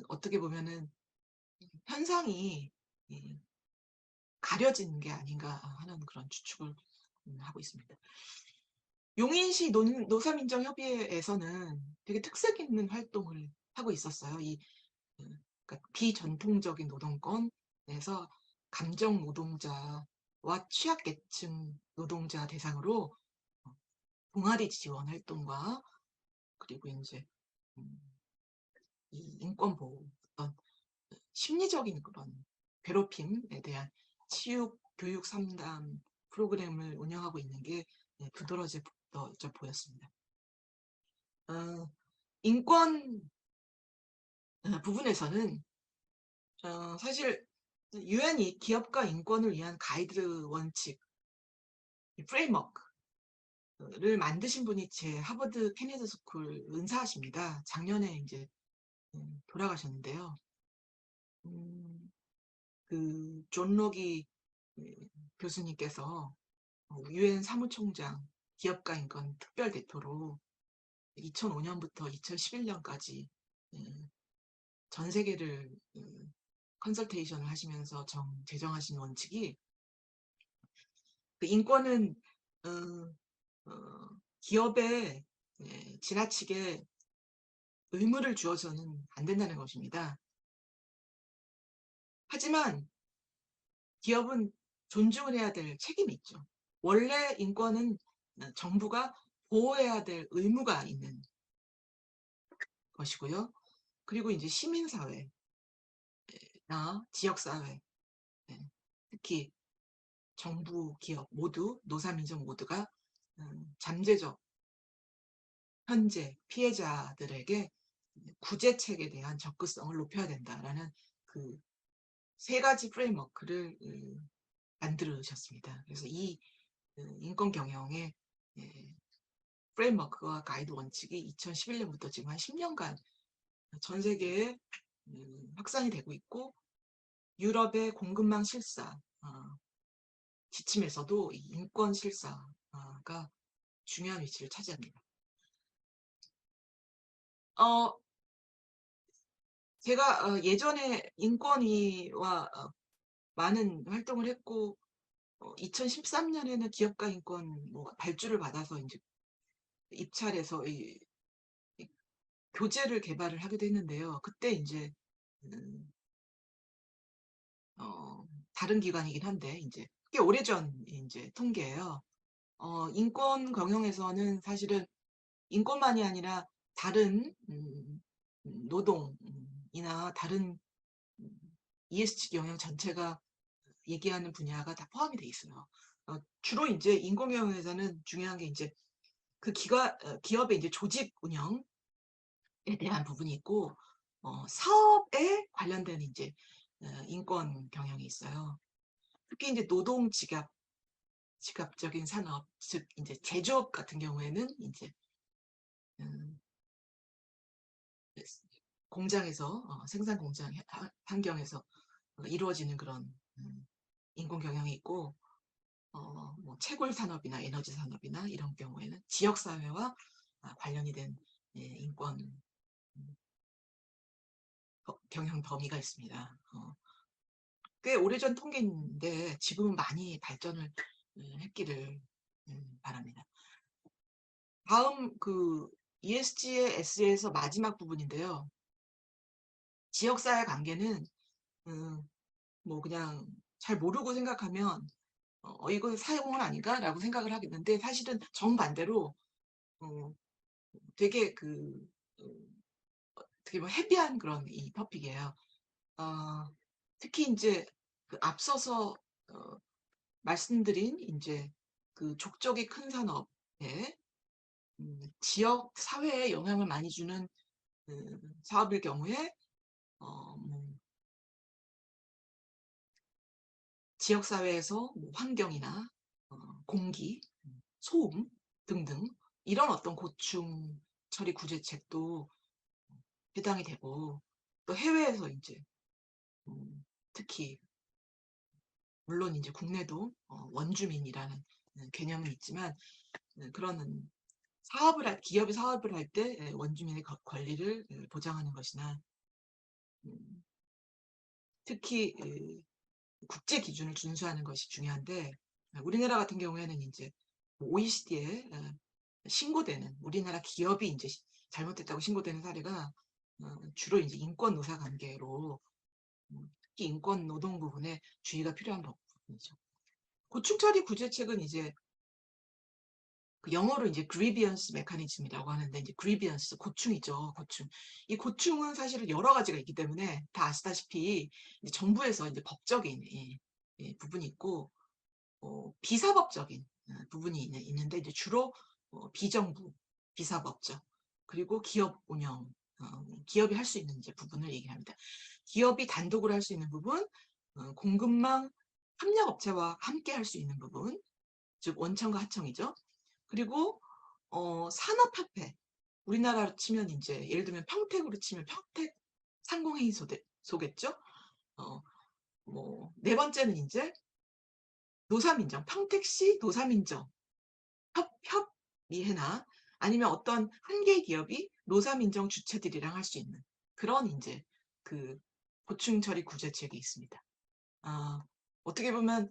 어떻게 보면은 현상이 가려지는 게 아닌가 하는 그런 추측을 하고 있습니다. 용인시 노사민정협의회에서는 되게 특색 있는 활동을 하고 있었어요. 그러니까 비전통적인 노동권에서 감정 노동자와 취약계층 노동자 대상으로 동아리 지원 활동과, 그리고 이제 이 인권 보호, 어떤 심리적인 그런 괴롭힘에 대한 치유 교육 상담 프로그램을 운영하고 있는 게 두드러져 보였습니다. 인권 부분에서는 사실 유엔이 기업가 인권을 위한 가이드 원칙, 프레임워크를 만드신 분이 제 하버드 케네디 스쿨 은사십니다. 작년에 이제 돌아가셨는데요. 그 존 로기 교수님께서 유엔 사무총장 기업가 인권 특별 대표로 2005년부터 2011년까지 전 세계를 컨설테이션을 하시면서 제정하신 원칙이, 그 인권은 기업에 지나치게 의무를 주어서는 안 된다는 것입니다. 하지만 기업은 존중을 해야 될 책임이 있죠. 원래 인권은 정부가 보호해야 될 의무가 있는 것이고요. 그리고 이제 시민사회나 지역사회, 특히 정부, 기업 모두, 노사민정 모두가 잠재적 현재 피해자들에게 구제책에 대한 접근성을 높여야 된다라는 그 세 가지 프레임워크를 만들으셨습니다. 그래서 이 인권 경영의 프레임워크와 가이드 원칙이 2011년부터 지금 한 10년간 전 세계에 확산이 되고 있고, 유럽의 공급망 실사 지침에서도 이 인권 실사가 중요한 위치를 차지합니다. 제가 예전에 인권위와 많은 활동을 했고, 2013년에는 기업가 인권 발주를 받아서 이제 입찰해서 이 교재를 개발을 하기도 했는데요. 그때 이제 다른 기관이긴 한데 이제 꽤 오래전 이제 통계예요. 인권 경영에서는 사실은 인권만이 아니라 다른 노동이나 다른 ESG 경영 전체가 얘기하는 분야가 다 포함이 돼 있어요. 주로 이제 인권 경영에서는 중요한 게 이제 그 기업의 이제 조직 운영에 대한 부분이 있고, 사업에 관련된 이제 인권 경영이 있어요. 특히 이제 노동 지갑적인 산업, 즉 이제 제조업 같은 경우에는 이제 공장에서 생산 공장 환경에서 이루어지는 그런 인권 경영이 있고, 뭐 채굴 산업이나 에너지 산업이나 이런 경우에는 지역 사회와 관련이 된 인권 경영 범위가 있습니다. 꽤 오래전 통계인데 지금은 많이 발전을 했기를 바랍니다. 다음 ESG의 S에서 마지막 부분인데요. 지역사회 관계는 뭐 그냥 잘 모르고 생각하면 이거 사용은 아닌가라고 생각을 하겠는데, 사실은 정반대로 되게 어, 되게 뭐 헤비한 그런 이 토픽이에요. 특히 이제 앞서서 어, 말씀드린 이제 족적이 큰 산업에 지역 사회에 영향을 많이 주는 사업일 경우에 뭐 지역 사회에서 뭐 환경이나 공기, 소음 등등 이런 어떤 고충 처리 구제책도 해당이 되고, 또 해외에서 이제 특히 물론 이제 국내도 원주민이라는 개념은 있지만, 그런 기업이 사업을 할 때 원주민의 권리를 보장하는 것이나, 음, 특히 국제 기준을 준수하는 것이 중요한데, 우리나라 같은 경우에는 이제 OECD에 신고되는 우리나라 기업이 이제 잘못됐다고 신고되는 사례가 주로 이제 인권 노사 관계로, 특히 인권 노동 부분에 주의가 필요한 부분이죠. 고충 처리 구제책은 이제 영어로 이제 grievance mechanism이라고 하는데, 이제 grievance 고충이죠, 고충. 이 고충은 사실은 여러 가지가 있기 때문에 다 아시다시피 이제 정부에서 이제 법적인 부분이 있고, 비사법적인 부분이 있는데, 이제 주로 비정부, 비사법적, 그리고 기업 운영, 기업이 할 수 있는 이제 부분을 얘기합니다. 기업이 단독으로 할 수 있는 부분, 공급망 협력업체와 함께 할 수 있는 부분, 즉 원청과 하청이죠. 그리고 산업협회, 우리나라로 치면 이제 예를 들면 평택으로 치면 평택 상공회의소겠죠. 네 번째는 이제 노사민정, 평택시 노사민정 협의회나, 아니면 어떤 한 개 기업이 노사민정 주체들이랑 할 수 있는 그런 이제 고충 처리 구제책이 있습니다. 어떻게 보면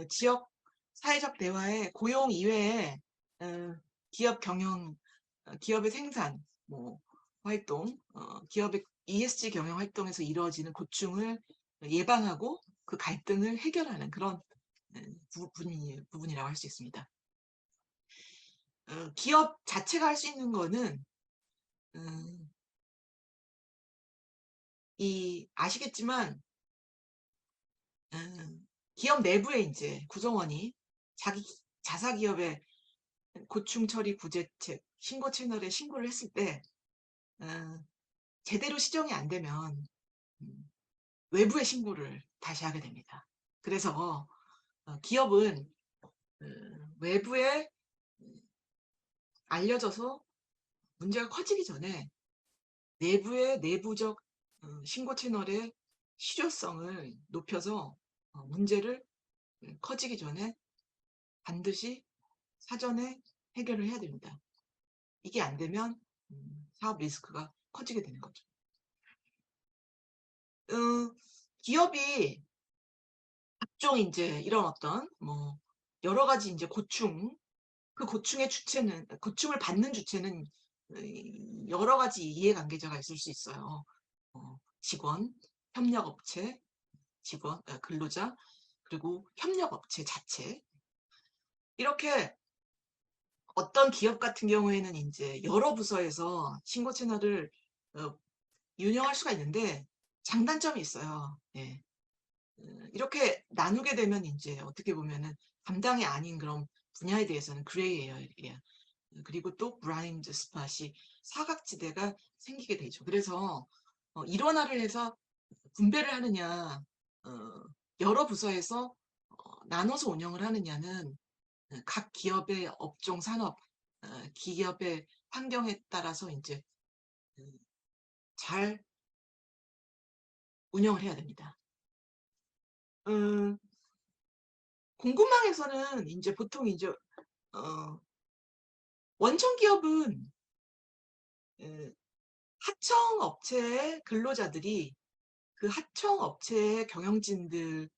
지역 사회적 대화에 고용 이외에 기업 경영, 기업의 생산, 뭐 활동, 기업의 ESG 경영 활동에서 이루어지는 고충을 예방하고 그 갈등을 해결하는 그런 부분이라고 할 수 있습니다. 기업 자체가 할 수 있는 거는 아시겠지만 기업 내부에 이제 구성원이 자기 자사 기업의 고충 처리 구제책 신고 채널에 신고를 했을 때 제대로 시정이 안 되면 외부에 신고를 다시 하게 됩니다. 그래서 기업은 외부에 알려져서 문제가 커지기 전에 내부의 내부적 신고 채널의 실효성을 높여서 문제를 커지기 전에 반드시 사전에 해결을 해야 됩니다. 이게 안 되면 사업 리스크가 커지게 되는 거죠. 기업이 각종 이제 이런 어떤 여러 가지 이제 그 고충의 주체는, 고충을 받는 주체는 여러 가지 이해관계자가 있을 수 있어요. 직원, 협력업체, 근로자, 그리고 협력업체 자체. 이렇게 어떤 기업 같은 경우에는 이제 여러 부서에서 신고 채널을 운영할 수가 있는데 장단점이 있어요. 예. 이렇게 나누게 되면 이제 어떻게 보면은 담당이 아닌 그런 분야에 대해서는 그레이 에어예요. 그리고 또 블라인드 스팟이 사각지대가 생기게 되죠. 그래서 일원화를 해서 분배를 하느냐, 여러 부서에서 나눠서 운영을 하느냐는 각 기업의 업종 산업, 기업의 환경에 따라서 이제 잘 운영을 해야 됩니다. 음, 공급망에서는 이제 보통 이제 원청 기업은 하청 업체의 근로자들이 그 하청 업체의 경영진들에게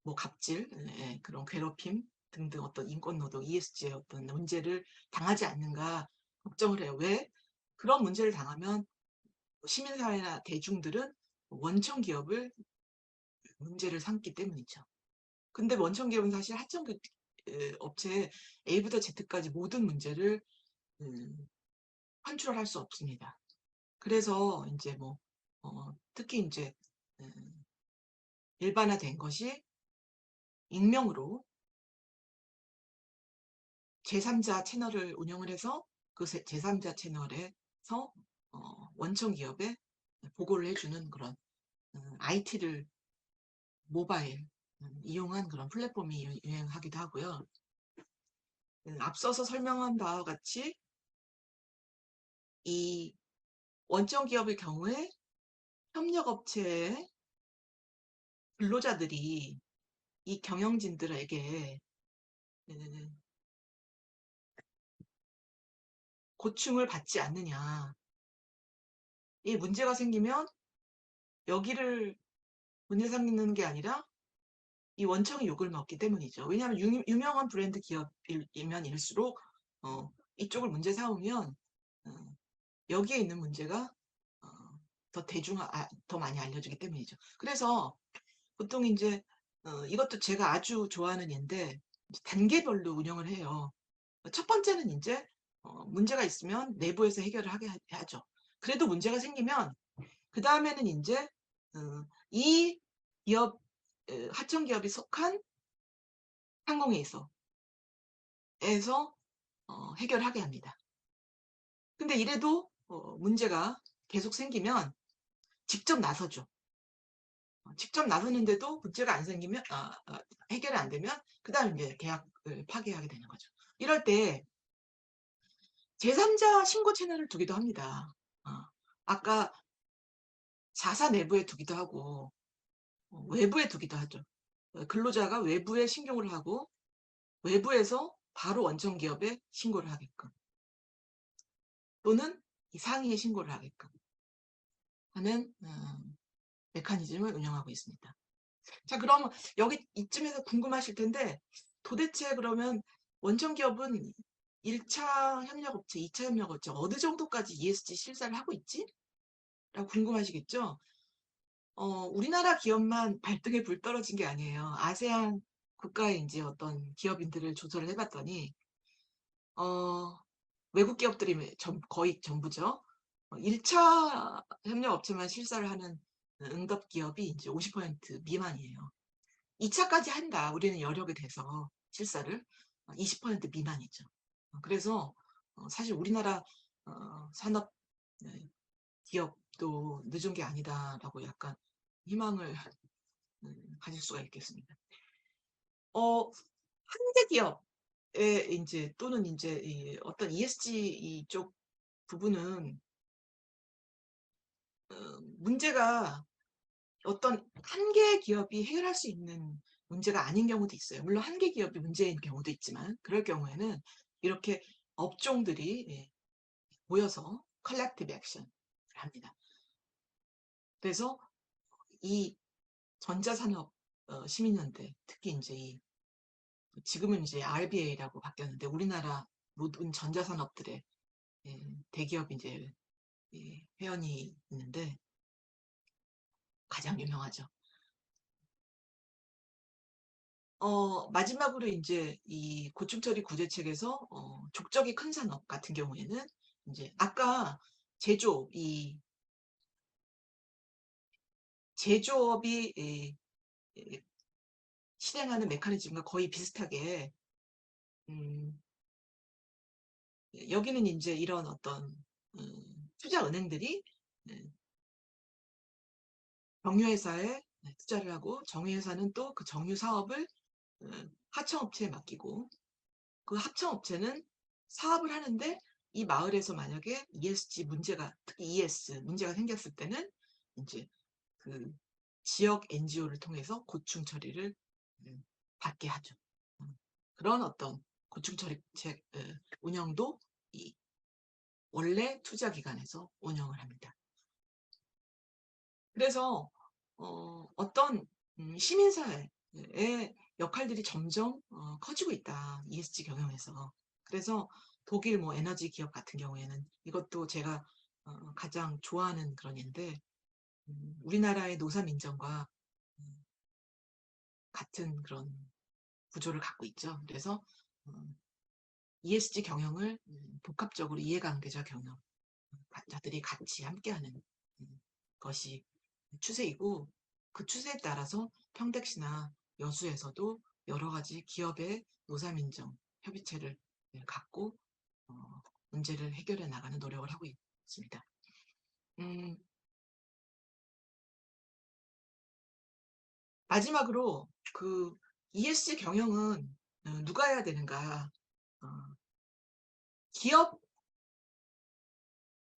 뭐 갑질, 그런 괴롭힘 등등 어떤 인권노동, ESG의 어떤 문제를 당하지 않는가 걱정을 해요. 왜? 그런 문제를 당하면 시민사회나 대중들은 원청 기업을 문제를 삼기 때문이죠. 근데 원청 기업은 사실 하청 업체 A부터 Z까지 모든 문제를 컨트롤할 수 없습니다. 그래서 이제 뭐 특히 이제 일반화된 것이 익명으로 제3자 채널을 운영을 해서 그 제3자 채널에서 원청 기업에 보고를 해주는 그런 IT를 모바일 이용한 그런 플랫폼이 유행하기도 하고요. 앞서서 설명한 바와 같이 이 원청 기업의 경우에 협력업체의 근로자들이 이 경영진들에게 고충을 받지 않느냐. 이 문제가 생기면 여기를 문제 삼는 게 아니라 이 원청이 욕을 먹기 때문이죠. 왜냐하면 유명한 브랜드 기업이면 일수록 이쪽을 문제 삼으면 여기에 있는 문제가 더 많이 알려지기 때문이죠. 그래서 보통 이제 이것도 제가 아주 좋아하는 예인데 단계별로 운영을 해요. 첫 번째는 이제 문제가 있으면 내부에서 해결을 하게 하죠. 그래도 문제가 생기면 그 다음에는 이제 이 기업 하청 기업이 속한 항공회의소에서 해결하게 합니다. 근데 이래도 문제가 계속 생기면 직접 나서죠. 직접 나서는데도 문제가 안 생기면 해결이 안 되면 그다음 이제 계약을 파기하게 되는 거죠. 이럴 때 제3자 신고 채널을 두기도 합니다. 아까 자사 내부에 두기도 하고 외부에 두기도 하죠. 근로자가 외부에 신고를 하고 외부에서 바로 원청 기업에 신고를 하게끔 또는 이 상위에 신고를 하게끔 하는 메커니즘을 운영하고 있습니다. 자, 그럼 여기 이쯤에서 궁금하실 텐데 도대체 그러면 원청 기업은 1차 협력업체, 2차 협력업체 어느 정도까지 ESG 실사를 하고 있지? 라고 궁금하시겠죠? 우리나라 기업만 발등에 불 떨어진 게 아니에요. 아세안 국가의 이제 어떤 기업인들을 조사를 해봤더니 외국 기업들이 거의 전부죠. 1차 협력업체만 실사를 하는 응답 기업이 이제 50% 미만이에요. 2차까지 한다. 우리는 여력이 돼서 실사를 20% 미만이죠. 그래서 사실 우리나라 산업 기업도 늦은 게 아니다라고 약간 희망을 가질 수가 있겠습니다. 한대 기업에 이제 또는 이제 어떤 ESG 이쪽 부분은 문제가 어떤 한 개의 기업이 해결할 수 있는 문제가 아닌 경우도 있어요. 물론 한 개 기업이 문제인 경우도 있지만 그럴 경우에는 이렇게 업종들이 모여서 컬렉티브 액션을 합니다. 그래서 이 전자산업 시민연대 특히 이제 지금은 이제 RBA라고 바뀌었는데 우리나라 모든 전자산업들의 대기업 이제 회원이 있는데 가장 유명하죠. 마지막으로 이제 이 고충처리 구제책에서 족적이 큰 산업 같은 경우에는 이제 아까 제조업이 실행하는 메커니즘과 거의 비슷하게 여기는 이제 이런 어떤 투자은행들이 정유회사에 투자를 하고 정유회사는 또 그 정유 사업을 하청업체에 맡기고 그 하청업체는 사업을 하는데 이 마을에서 만약에 ESG 문제가 특히 ES 문제가 생겼을 때는 이제 그 지역 NGO를 통해서 고충 처리를 받게 하죠. 그런 어떤 고충처리책 운영도 이 원래 투자기관에서 운영을 합니다. 그래서 어떤 시민사회의 역할들이 점점 커지고 있다. ESG 경영에서. 그래서 독일 뭐 에너지 기업 같은 경우에는 이것도 제가 가장 좋아하는 그런 예인데 우리나라의 노사민정과 같은 그런 구조를 갖고 있죠. 그래서 ESG 경영을 복합적으로 이해관계자 경영 자들이 같이 함께하는 것이 추세이고 그 추세에 따라서 평택시나 여수에서도 여러 가지 기업의 노사민정 협의체를 갖고 문제를 해결해 나가는 노력을 하고 있습니다. 마지막으로 그 ESG 경영은 누가 해야 되는가? 기업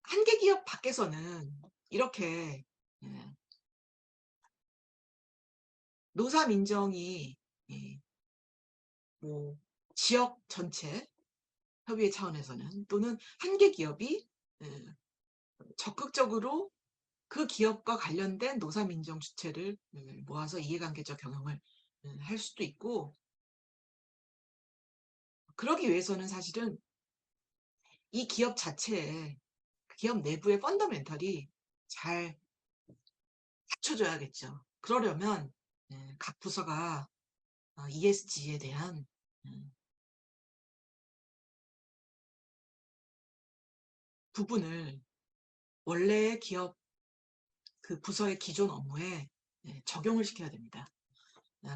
한 개 기업 밖에서는 이렇게 노사 민정이 뭐 지역 전체 협의회 차원에서는 또는 한 개 기업이 적극적으로 그 기업과 관련된 노사 민정 주체를 모아서 이해관계적 경영을 할 수도 있고 그러기 위해서는 사실은 이 기업 자체에 기업 내부의 펀더멘털이 잘 갖춰져야겠죠. 그러려면 각 부서가 ESG에 대한 부분을 원래의 기업 그 부서의 기존 업무에 적용을 시켜야 됩니다.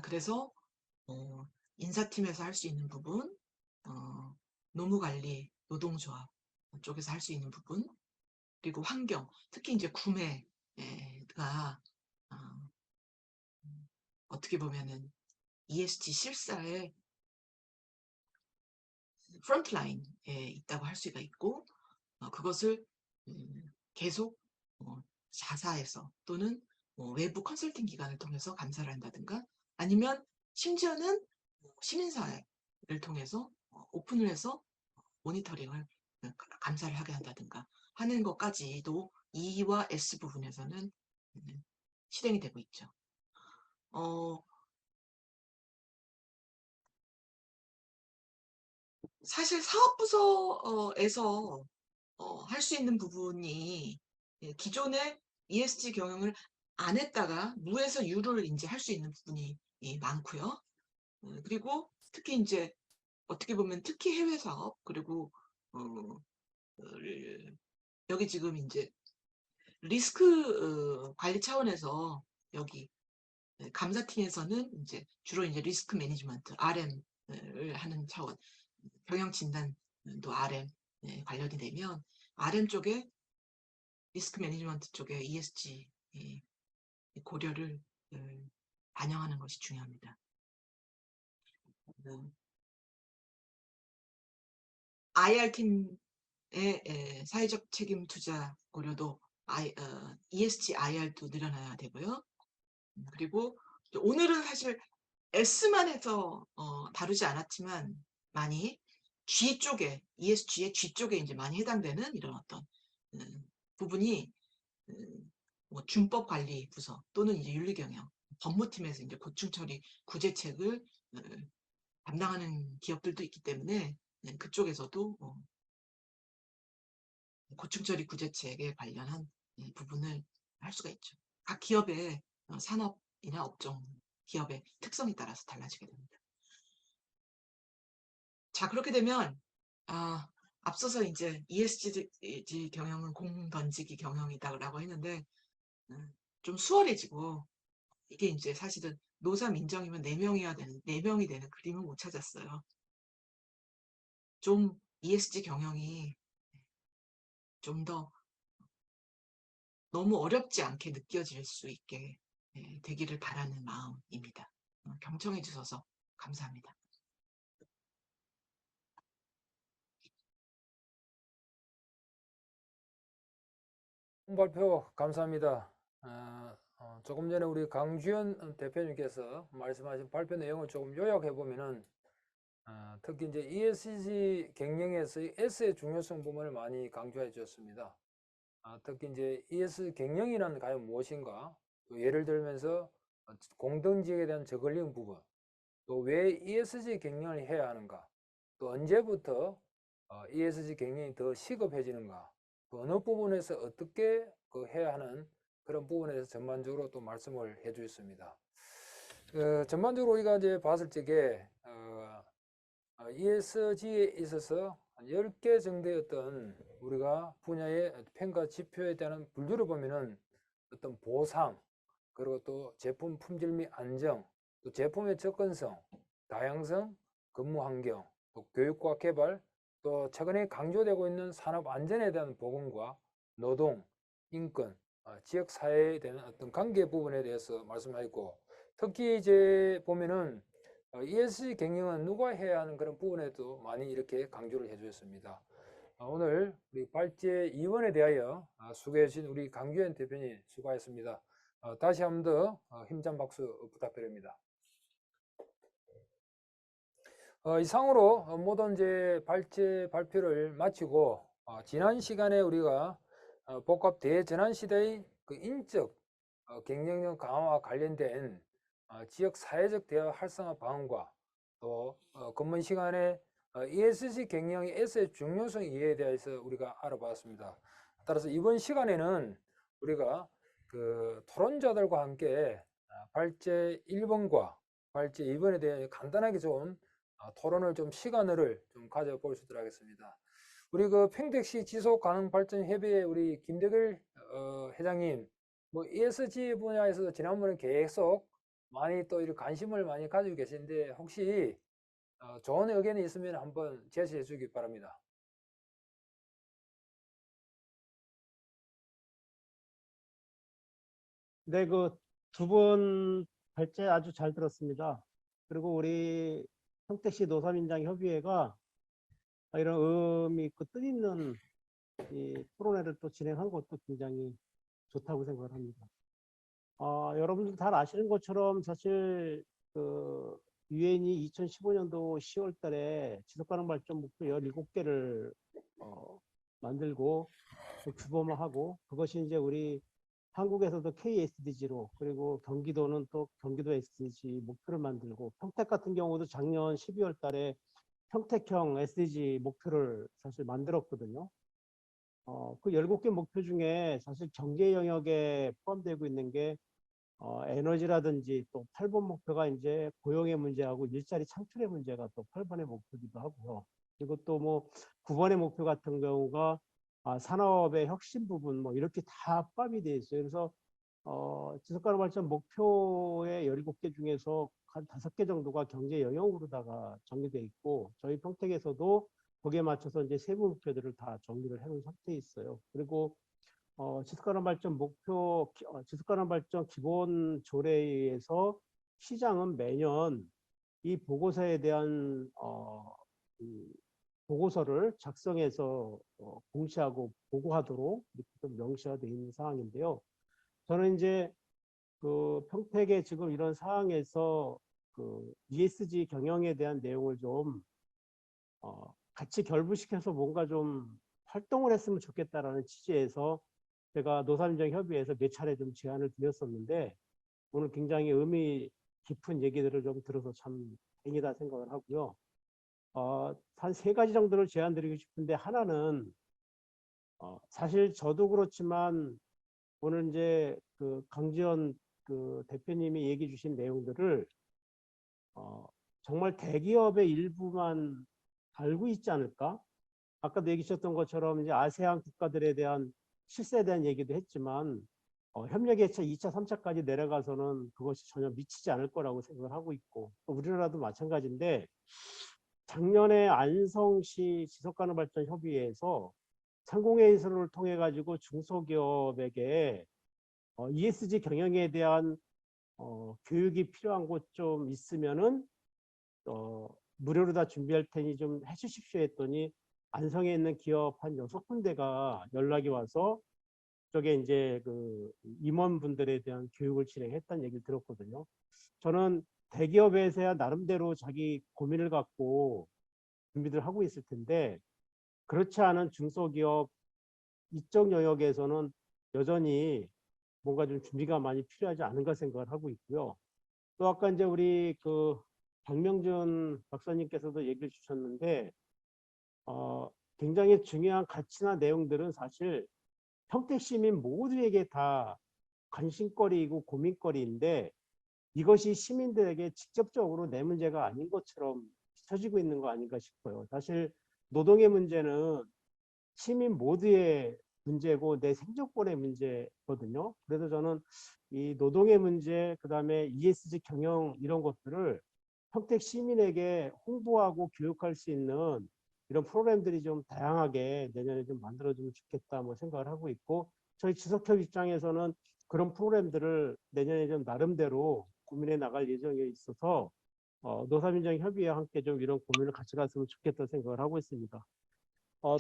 그래서 인사팀에서 할 수 있는 부분, 노무관리, 노동조합 쪽에서 할 수 있는 부분, 그리고 환경, 특히 이제 구매가 어떻게 보면은 ESG 실사의 프론트라인에 있다고 할 수가 있고 그것을 계속 자사에서 또는 외부 컨설팅 기관을 통해서 감사를 한다든가 아니면 심지어는 시민사회를 통해서 오픈을 해서 모니터링을 감사를 하게 한다든가 하는 것까지도 E와 S 부분에서는 실행이 되고 있죠. 사실 사업부서에서 할 수 있는 부분이 기존의 ESG 경영을 안 했다가 무에서 유를 이제 할 수 있는 부분이 많고요. 그리고 특히 이제 어떻게 보면 특히 해외 사업 그리고 여기 지금 이제 리스크 관리 차원에서 여기 감사팀에서는 이제 주로 이제 리스크 매니지먼트 RM을 하는 차원 경영 진단도 RM 관련이 되면 RM 쪽에 리스크 매니지먼트 쪽에 ESG 고려를 반영하는 것이 중요합니다. IR팀의 사회적 책임 투자 고려도 ESG IR도 늘어나야 되고요. 그리고 오늘은 사실 S만 해서 다루지 않았지만 많이 G 쪽에 ESG의 G 쪽에 이제 많이 해당되는 이런 어떤 부분이 뭐 준법관리 부서 또는 이제 윤리경영 법무팀에서 이제 고충처리 구제책을 담당하는 기업들도 있기 때문에 그쪽에서도 고충처리 구제책에 관련한 부분을 할 수가 있죠. 각 기업의 산업이나 업종 기업의 특성에 따라서 달라지게 됩니다. 자, 그렇게 되면 앞서서 이제 ESG 경영은 공 던지기 경영이다라고 했는데 좀 수월해지고 이게 이제 사실은 노사 민정이면 4명이어야 되는 4명이 되는 그림은 못 찾았어요. 좀 ESG 경영이 좀 더 너무 어렵지 않게 느껴질 수 있게 되기를 바라는 마음입니다. 경청해 주셔서 감사합니다. 발표 감사합니다. 조금 전에 우리 강주현 대표님께서 말씀하신 발표 내용을 조금 요약해 보면은 특히 이제 ESG 경영에서의 S의 중요성 부분을 많이 강조해 주셨습니다. 특히 이제 ESG 경영이란 과연 무엇인가? 또 예를 들면서 공동지역에 대한 저글링 부분, 또 왜 ESG 경영을 해야 하는가? 또 언제부터 ESG 경영이 더 시급해지는가? 또 어느 부분에서 어떻게 해야 하는 그런 부분에 대해서 전반적으로 또 말씀을 해 주셨습니다. 전반적으로 우리가 이제 봤을 적에 ESG에 있어서 한 10개 정도의 어떤 우리가 분야의 평가 지표에 대한 분류를 보면은 어떤 보상, 그리고 또 제품 품질 및 안정, 또 제품의 접근성, 다양성, 근무 환경, 또 교육과 개발, 또 최근에 강조되고 있는 산업 안전에 대한 보건과 노동, 인권, 지역 사회에 대한 어떤 관계 부분에 대해서 말씀하셨고, 특히 이제 보면은 ESG 경영은 누가 해야 하는 그런 부분에도 많이 이렇게 강조를 해주셨습니다. 오늘 우리 발제 2원에 대하여 수고해 주신 우리 강규현 대표님 수고하셨습니다. 다시 한 번 더 힘찬 박수 부탁드립니다. 이상으로 모든 이제 발제 발표를 마치고 지난 시간에 우리가 복합 대전환 시대의 그 인적 경쟁력 강화와 관련된 지역 사회적 대화 활성화 방안과 또 근무 시간에 ESG 경영의 S의 중요성 이해에 대해서 우리가 알아봤습니다. 따라서 이번 시간에는 우리가 그 토론자들과 함께 발제 1번과 발제 2번에 대해 간단하게 좀 토론을 좀 시간을 좀 가져볼 수 있도록 하겠습니다. 우리 그 평택시 지속가능발전협의회 우리 김대글 회장님, 뭐 ESG 분야에서도 지난번에 계속 많이 또 이렇게 관심을 많이 가지고 계신데 혹시 좋은 의견이 있으면 한번 제시해 주기 바랍니다. 네, 그 두 분 발제 아주 잘 들었습니다. 그리고 우리 평택시 노사민장 협의회가 이런 의미 있고 뜻있는 이 토론회를 또 진행한 것도 굉장히 좋다고 생각을 합니다. 여러분들 잘 아시는 것처럼 사실 그 유엔이 2015년도 10월 달에 지속가능 발전 목표 17개를 만들고 규범화하고 그것이 이제 우리 한국에서도 KSDG로 그리고 경기도는 또 경기도 SDG 목표를 만들고 평택 같은 경우도 작년 12월 달에 평택형 SDG 목표를 사실 만들었거든요. 그 17개 목표 중에 사실 경제 영역에 포함되고 있는 게 에너지라든지 또 8번 목표가 이제 고용의 문제하고 일자리 창출의 문제가 또 8번의 목표기도 하고요. 그리고 또 뭐 9번의 목표 같은 경우가 산업의 혁신 부분 뭐 이렇게 다 포함이 되어 있어요. 그래서 지속가능 발전 목표의 17개 중에서 한 5개 정도가 경제 영역으로다가 정리되어 있고 저희 평택에서도 거기에 맞춰서 이제 세부 목표들을 다 정리를 해놓은 상태에 있어요. 그리고 지속가능 발전 목표, 지속가능 발전 기본 조례에서 시장은 매년 이 보고서에 대한 보고서를 작성해서 공시하고 보고하도록 이렇게 좀 명시화되어 있는 상황인데요. 저는 이제 그 평택의 지금 이런 상황에서 그 ESG 경영에 대한 내용을 좀 같이 결부시켜서 뭔가 좀 활동을 했으면 좋겠다라는 취지에서 제가 노사민정협의회에서 몇 차례 좀 제안을 드렸었는데 오늘 굉장히 의미 깊은 얘기들을 좀 들어서 참 다행이다 생각을 하고요. 한 3가지 정도를 제안 드리고 싶은데 하나는 사실 저도 그렇지만 오늘 이제 그 강지원 그 대표님이 얘기해 주신 내용들을 정말 대기업의 일부만 알고 있지 않을까? 아까도 얘기 주셨던 것처럼 이제 아세안 국가들에 대한 실세에 대한 얘기도 했지만 협력회차 2차, 3차까지 내려가서는 그것이 전혀 미치지 않을 거라고 생각을 하고 있고 우리나라도 마찬가지인데 작년에 안성시 지속가능발전협의회에서 상공회의소를 통해 가지고 중소기업에게 ESG 경영에 대한 교육이 필요한 곳 좀 있으면은 무료로 다 준비할 테니 좀 해주십시오 했더니 안성에 있는 기업 한 6군데가 연락이 와서 쪽에 이제 그 임원분들에 대한 교육을 진행했다는 얘기를 들었거든요. 저는 대기업에서야 나름대로 자기 고민을 갖고 준비를 하고 있을 텐데 그렇지 않은 중소기업 이쪽 영역에서는 여전히 뭔가 좀 준비가 많이 필요하지 않은가 생각을 하고 있고요. 또 아까 이제 우리 그 박명준 박사님께서도 얘기를 주셨는데 굉장히 중요한 가치나 내용들은 사실 평택 시민 모두에게 다 관심거리이고 고민거리인데 이것이 시민들에게 직접적으로 내 문제가 아닌 것처럼 비춰지고 있는 거 아닌가 싶어요. 사실 노동의 문제는 시민 모두의 문제고 내 생존권의 문제거든요. 그래서 저는 이 노동의 문제, 그다음에 ESG 경영 이런 것들을 평택 시민에게 홍보하고 교육할 수 있는 이런 프로그램들이 좀 다양하게 내년에 좀 만들어주면 좋겠다 뭐 생각을 하고 있고 저희 지석협 입장에서는 그런 프로그램들을 내년에 좀 나름대로 고민해 나갈 예정에 있어서 노사민정협의회와 함께 좀 이런 고민을 같이 갔으면 좋겠다 생각을 하고 있습니다.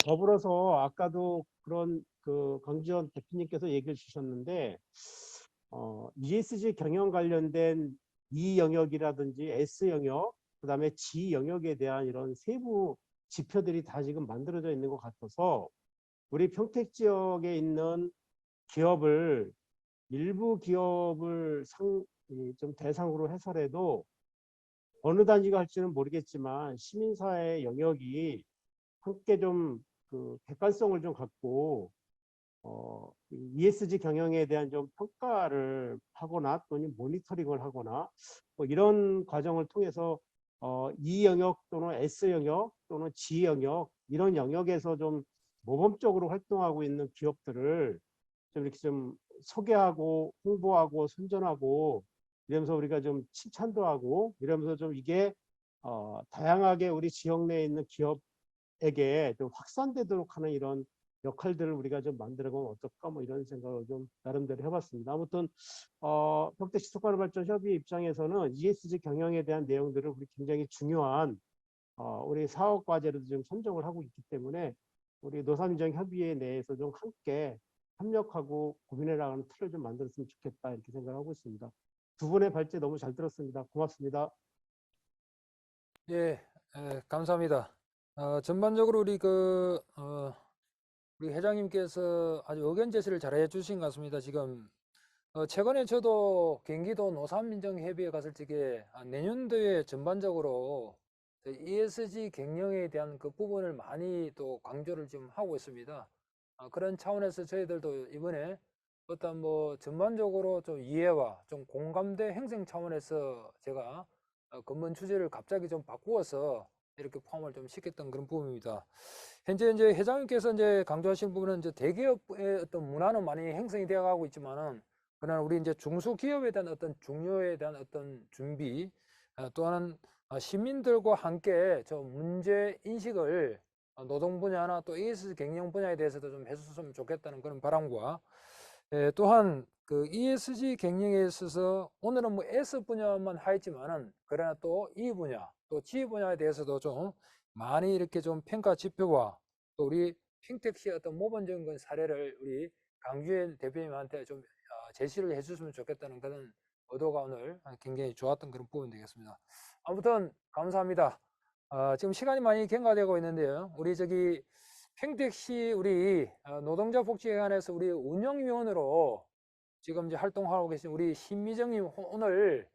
더불어서 아까도 그런 그 강지원 대표님께서 얘기를 주셨는데 ESG 경영 관련된 E 영역이라든지 S 영역, 그다음에 G 영역에 대한 이런 세부 지표들이 다 지금 만들어져 있는 것 같아서 우리 평택 지역에 있는 기업을 일부 기업을 좀 대상으로 해서라도 어느 단지가 할지는 모르겠지만 시민사회 영역이 함께 좀 그 객관성을 좀 갖고 ESG 경영에 대한 좀 평가를 하거나 또는 모니터링을 하거나 뭐 이런 과정을 통해서 E 영역 또는 S 영역 또는 G 영역 이런 영역에서 좀 모범적으로 활동하고 있는 기업들을 좀 이렇게 좀 소개하고 홍보하고 선전하고 이러면서 우리가 좀 칭찬도 하고 이러면서 좀 이게 다양하게 우리 지역 내에 있는 기업에게 좀 확산되도록 하는 이런 역할들을 우리가 좀 만들어가면 어떨까 뭐 이런 생각을 좀 나름대로 해봤습니다. 아무튼 평택 시속가루발전협의 입장에서는 ESG 경영에 대한 내용들을 우리 굉장히 중요한 우리 사업 과제로도 좀 선정을 하고 있기 때문에 우리 노사민정협의회 내에서 좀 함께 협력하고 고민해 나가는 틀을 좀 만들었으면 좋겠다 이렇게 생각하고 있습니다. 두 분의 발제 너무 잘 들었습니다. 고맙습니다. 예, 감사합니다. 전반적으로 우리 회장님께서 아주 의견 제시를 잘 해주신 것 같습니다. 지금 최근에 저도 경기도 노사민정협의회 갔을 적에 내년도에 전반적으로 ESG 경영에 대한 그 부분을 많이 또 강조를 좀 하고 있습니다. 그런 차원에서 저희들도 이번에 어떤 뭐 전반적으로 좀 이해와 좀 공감대 형성 차원에서 제가 근본 주제를 갑자기 좀 바꾸어서 이렇게 포함을 좀 시켰던 그런 부분입니다. 현재 이제 회장님께서 이제 강조하신 부분은 이제 대기업의 어떤 문화는 많이 형성이 되어 가고 있지만은 그러나 우리 이제 중소기업에 대한 어떤 중요에 대한 어떤 준비, 또 하나는 시민들과 함께 저 문제 인식을 노동 분야나 또 ESG 경영 분야에 대해서도 좀 해줬으면 좋겠다는 그런 바람과 또한 그 ESG 경영에 있어서 오늘은 뭐 S 분야만 하였지만은 그러나 또 E 분야, 또 G 분야에 대해서도 좀 많이 이렇게 좀 평가 지표와 또 우리 핑텍시의 어떤 모범적인 사례를 우리 강주현 대표님한테 좀 제시를 해주시면 좋겠다는 그런 의도가 오늘 굉장히 좋았던 그런 부분 되겠습니다. 아무튼 감사합니다. 지금 시간이 많이 경과되고 있는데요. 우리 저기 평택시 우리 노동자 복지회관에서 우리 운영위원으로 지금 이제 활동하고 계신 우리 신미정님 오늘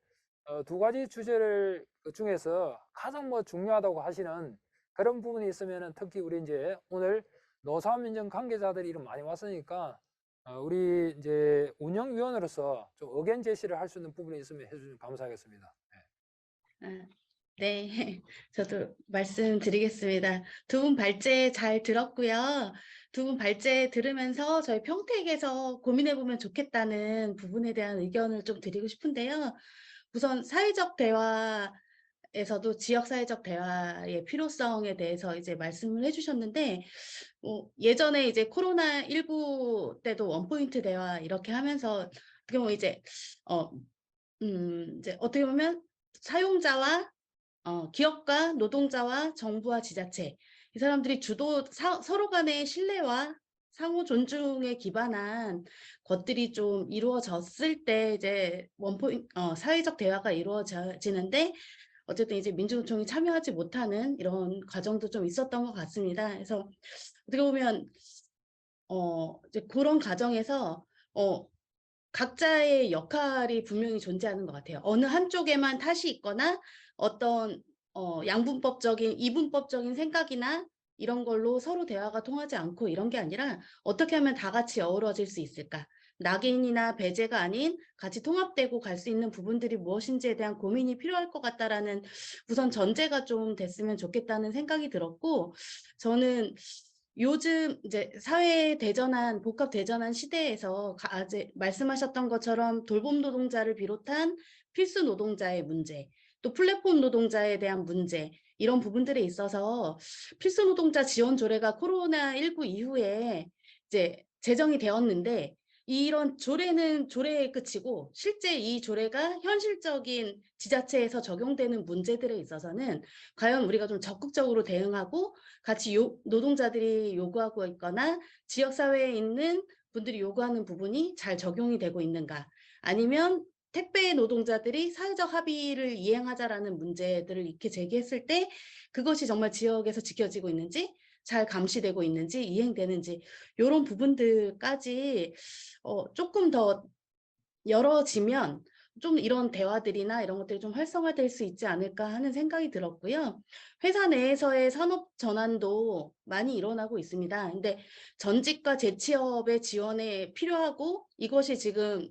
두 가지 주제를 그 중에서 가장 뭐 중요하다고 하시는 그런 부분이 있으면은 특히 우리 이제 오늘 노사민정 관계자들이 이름 많이 왔으니까 우리 이제 운영위원으로서 좀 의견 제시를 할 수 있는 부분이 있으면 해주시면 감사하겠습니다. 네. 네, 저도 말씀드리겠습니다. 두 분 발제 잘 들었고요. 두 분 발제 들으면서 저희 평택에서 고민해보면 좋겠다는 부분에 대한 의견을 좀 드리고 싶은데요. 우선 사회적 대화에서도 지역 사회적 대화의 필요성에 대해서 이제 말씀을 해주셨는데, 예전에 이제 코로나19 때도 원포인트 대화 이렇게 하면서 어떻게 보면 이제 이제 어떻게 보면 사용자와 기업과 노동자와 정부와 지자체 이 사람들이 서로 간의 신뢰와 상호 존중에 기반한 것들이 좀 이루어졌을 때 이제 사회적 대화가 이루어지는데 어쨌든 이제 민주노총이 참여하지 못하는 이런 과정도 좀 있었던 것 같습니다. 그래서 어떻게 보면 이제 그런 과정에서 각자의 역할이 분명히 존재하는 것 같아요. 어느 한쪽에만 탓이 있거나 어떤 양분법적인, 이분법적인 생각이나 이런 걸로 서로 대화가 통하지 않고 이런 게 아니라 어떻게 하면 다 같이 어우러질 수 있을까? 낙인이나 배제가 아닌 같이 통합되고 갈 수 있는 부분들이 무엇인지에 대한 고민이 필요할 것 같다라는 우선 전제가 좀 됐으면 좋겠다는 생각이 들었고, 저는 요즘 이제 사회 대전환, 복합 대전환 시대에서 이제 말씀하셨던 것처럼 돌봄 노동자를 비롯한 필수 노동자의 문제, 또 플랫폼 노동자에 대한 문제, 이런 부분들에 있어서 필수 노동자 지원 조례가 코로나19 이후에 이제 제정이 되었는데, 이런 조례는 조례의 끝이고 실제 이 조례가 현실적인 지자체에서 적용되는 문제들에 있어서는 과연 우리가 좀 적극적으로 대응하고 같이 노동자들이 요구하고 있거나 지역사회에 있는 분들이 요구하는 부분이 잘 적용이 되고 있는가, 아니면 택배 노동자들이 사회적 합의를 이행하자라는 문제들을 이렇게 제기했을 때 그것이 정말 지역에서 지켜지고 있는지, 잘 감시되고 있는지, 이행되는지, 이런 부분들까지 조금 더 열어지면 좀 이런 대화들이나 이런 것들이 좀 활성화될 수 있지 않을까 하는 생각이 들었고요. 회사 내에서의 산업 전환도 많이 일어나고 있습니다. 근데 전직과 재취업의 지원에 필요하고, 이것이 지금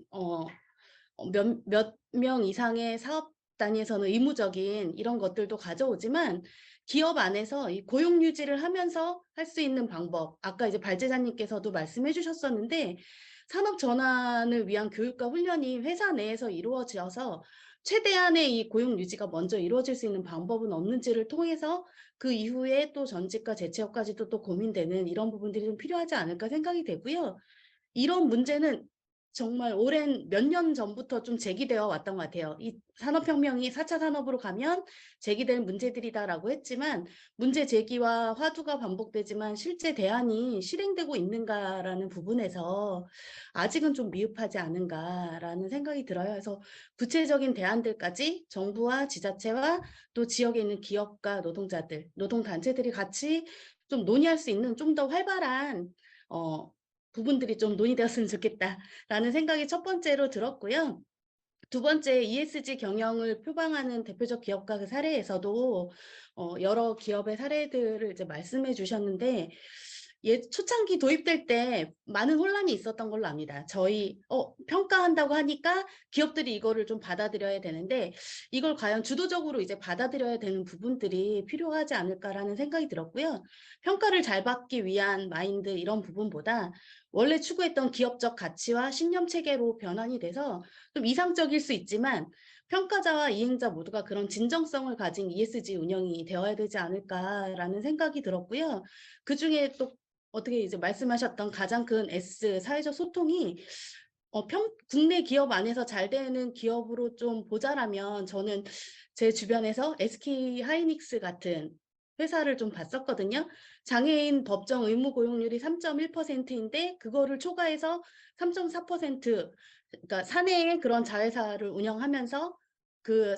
몇 명 이상의 사업 단위에서는 의무적인 이런 것들도 가져오지만, 기업 안에서 이 고용 유지를 하면서 할 수 있는 방법, 아까 이제 발제자님께서도 말씀해 주셨었는데, 산업 전환을 위한 교육과 훈련이 회사 내에서 이루어져서 최대한의 이 고용 유지가 먼저 이루어질 수 있는 방법은 없는지를 통해서 그 이후에 또 전직과 재취업까지도 또 고민되는 이런 부분들이 좀 필요하지 않을까 생각이 되고요. 이런 문제는 정말 오랜 몇 년 전부터 좀 제기되어 왔던 것 같아요. 이 산업혁명이 4차 산업으로 가면 제기될 문제들이다라고 했지만, 문제 제기와 화두가 반복되지만 실제 대안이 실행되고 있는가라는 부분에서 아직은 좀 미흡하지 않은가라는 생각이 들어요. 그래서 구체적인 대안들까지 정부와 지자체와 또 지역에 있는 기업가 노동자들, 노동단체들이 같이 좀 논의할 수 있는 좀 더 활발한 부분들이 좀 논의되었으면 좋겠다라는 생각이 첫 번째로 들었고요. 두 번째, ESG 경영을 표방하는 대표적 기업가 그 사례에서도 여러 기업의 사례들을 이제 말씀해 주셨는데, 초창기 도입될 때 많은 혼란이 있었던 걸로 압니다. 저희 평가한다고 하니까 기업들이 이거를 좀 받아들여야 되는데, 이걸 과연 주도적으로 이제 받아들여야 되는 부분들이 필요하지 않을까라는 생각이 들었고요. 평가를 잘 받기 위한 마인드, 이런 부분보다 원래 추구했던 기업적 가치와 신념 체계로 변환이 돼서 좀 이상적일 수 있지만 평가자와 이행자 모두가 그런 진정성을 가진 ESG 운영이 되어야 되지 않을까라는 생각이 들었고요. 그중에 또 어떻게 이제 말씀하셨던 가장 큰 S, 사회적 소통이 국내 기업 안에서 잘 되는 기업으로 좀 보자라면, 저는 제 주변에서 SK 하이닉스 같은 회사를 좀 봤었거든요. 장애인 법정 의무 고용률이 3.1%인데 그거를 초과해서 3.4%, 그러니까 사내에 그런 자회사를 운영하면서 그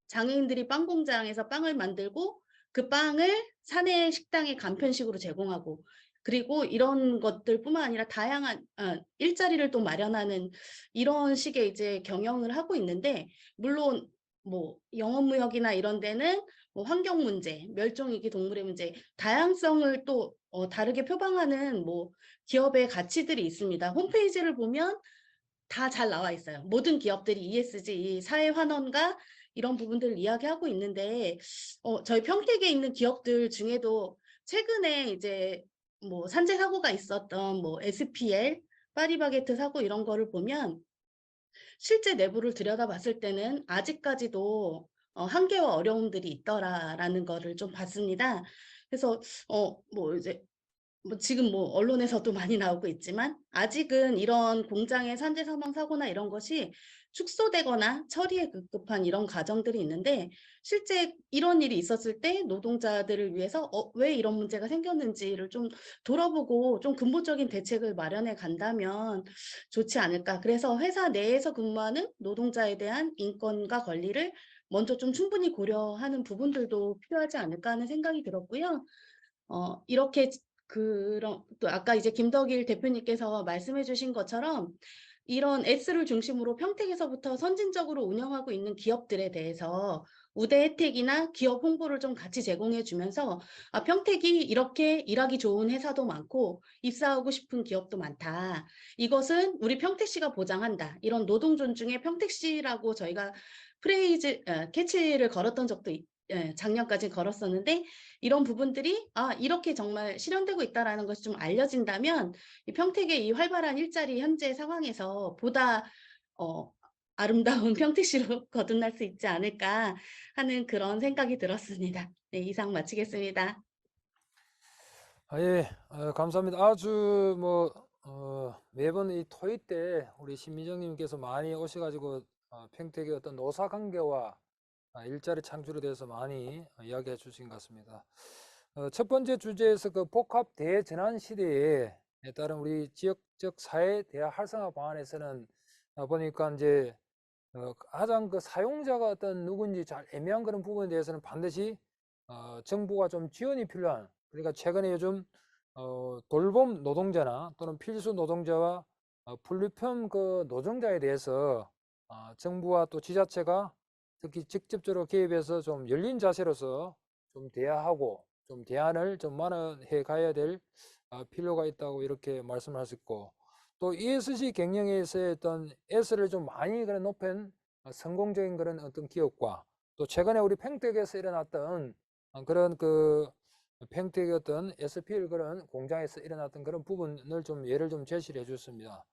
장애인들이 빵 공장에서 빵을 만들고 그 빵을 사내 식당에 간편식으로 제공하고, 그리고 이런 것들뿐만 아니라 다양한 일자리를 또 마련하는 이런 식의 이제 경영을 하고 있는데, 물론 뭐 영업무역이나 이런 데는 뭐 환경 문제, 멸종위기 동물의 문제, 다양성을 또 다르게 표방하는 뭐 기업의 가치들이 있습니다. 홈페이지를 보면 다 잘 나와 있어요. 모든 기업들이 ESG, 사회 환원과 이런 부분들을 이야기하고 있는데, 저희 평택에 있는 기업들 중에도 최근에 이제 뭐 산재 사고가 있었던 뭐 SPL, 파리바게트 사고 이런 거를 보면 실제 내부를 들여다봤을 때는 아직까지도 한계와 어려움들이 있더라라는 거를 좀 봤습니다. 그래서 뭐 이제 뭐 지금 뭐 언론에서도 많이 나오고 있지만 아직은 이런 공장의 산재 사망 사고나 이런 것이 축소되거나 처리에 급급한 이런 과정들이 있는데 실제 이런 일이 있었을 때 노동자들을 위해서 왜 이런 문제가 생겼는지를 좀 돌아보고 좀 근본적인 대책을 마련해 간다면 좋지 않을까. 그래서 회사 내에서 근무하는 노동자에 대한 인권과 권리를 먼저 좀 충분히 고려하는 부분들도 필요하지 않을까 하는 생각이 들었고요. 이렇게 그런 또 아까 이제 김덕일 대표님께서 말씀해 주신 것처럼 이런 S를 중심으로 평택에서부터 선진적으로 운영하고 있는 기업들에 대해서 우대 혜택이나 기업 홍보를 좀 같이 제공해 주면서 평택이 이렇게 일하기 좋은 회사도 많고 입사하고 싶은 기업도 많다. 이것은 우리 평택시가 보장한다. 이런 노동 존중의 평택시라고 저희가 캐치를 걸었던 적도 작년까지 걸었었는데 이런 부분들이 이렇게 정말 실현되고 있다라는 것이 좀 알려진다면 이 평택의 이 활발한 일자리 현재 상황에서 보다 아름다운 평택시로 거듭날 수 있지 않을까 하는 그런 생각이 들었습니다. 네, 이상 마치겠습니다. 예, 감사합니다. 아주 매번 이 토의 때 우리 신미정님께서 많이 오셔가지고 평택의 어떤 노사 관계와 일자리 창출에 대해서 많이 이야기해 주신 것 같습니다. 첫 번째 주제에서 그 복합 대전환 시대에 따른 우리 지역적 사회 대화 활성화 방안에서는 보니까 이제 가장 그 사용자가 어떤 누군지 잘 애매한 그런 부분에 대해서는 반드시 정부가 좀 지원이 필요한, 그러니까 최근에 요즘 돌봄 노동자나 또는 필수 노동자와 분류편 그 노동자에 대해서 정부와 또 지자체가 특히 직접적으로 개입해서 좀 열린 자세로서 좀 대화하고 좀 대안을 좀 마련해 가야 될 필요가 있다고 이렇게 말씀하셨고, 또 ESG 경영에서의 어떤 S를 좀 많이 그런 높인 성공적인 그런 어떤 기업과 또 최근에 우리 평택에서 일어났던 그런 그 평택의 어떤 SPL 그런 공장에서 일어났던 그런 부분을 좀 예를 좀 제시를 해줬습니다.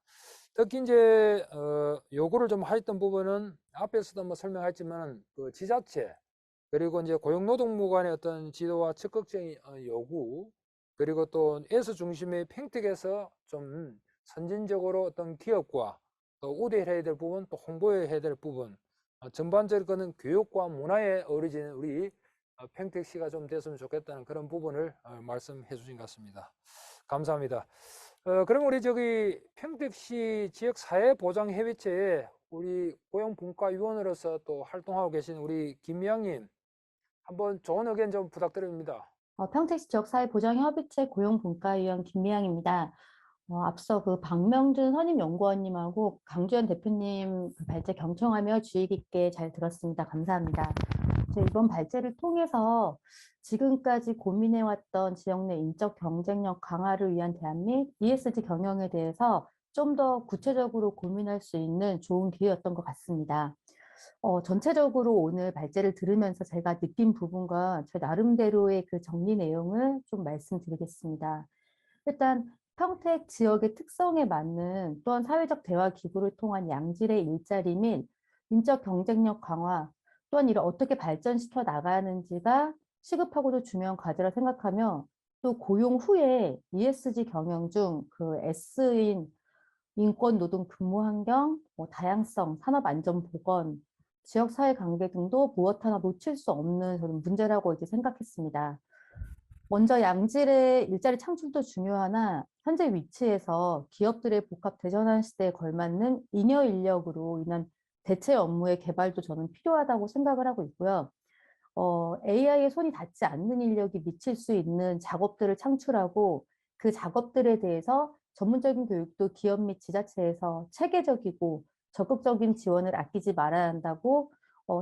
특히 이제 요구를 좀 하였던 부분은 앞에서도 뭐 설명했지만 그 지자체 그리고 이제 고용노동부 간의 어떤 지도와 적극적인 요구, 그리고 또 S 중심의 평택에서 좀 선진적으로 어떤 기업과 또 우대해야 될 부분, 또 홍보해야 될 부분, 전반적으로는 교육과 문화에 어우러지는 우리 평택시가 좀 됐으면 좋겠다는 그런 부분을 말씀해 주신 것 같습니다. 감사합니다. 그럼 우리 저기 평택시 지역사회보장협의체에 우리 고용분과위원으로서 또 활동하고 계신 우리 김미양님, 한번 좋은 의견 좀 부탁드립니다. 평택시 지역사회보장협의체 고용분과위원 김미양입니다. 앞서 그 박명준 선임연구원님하고 강주현 대표님 그 발제 경청하며 주의 깊게 잘 들었습니다. 감사합니다. 이번 발제를 통해서 지금까지 고민해왔던 지역 내 인적 경쟁력 강화를 위한 대안 및 ESG 경영에 대해서 좀 더 구체적으로 고민할 수 있는 좋은 기회였던 것 같습니다. 전체적으로 오늘 발제를 들으면서 제가 느낀 부분과 제 나름대로의 그 정리 내용을 좀 말씀드리겠습니다. 일단 평택 지역의 특성에 맞는 또한 사회적 대화 기구를 통한 양질의 일자리 및 인적 경쟁력 강화, 또한 이를 어떻게 발전시켜 나가는지가 시급하고도 중요한 과제라 생각하며, 또 고용 후에 ESG 경영 중 그 S인 인권, 노동, 근무 환경, 다양성, 산업 안전 보건, 지역 사회 관계 등도 무엇 하나 놓칠 수 없는 저는 문제라고 이제 생각했습니다. 먼저 양질의 일자리 창출도 중요하나 현재 위치에서 기업들의 복합 대전환 시대에 걸맞는 잉여 인력으로 인한 대체 업무의 개발도 저는 필요하다고 생각을 하고 있고요. AI에 손이 닿지 않는 인력이 미칠 수 있는 작업들을 창출하고 그 작업들에 대해서 전문적인 교육도 기업 및 지자체에서 체계적이고 적극적인 지원을 아끼지 말아야 한다고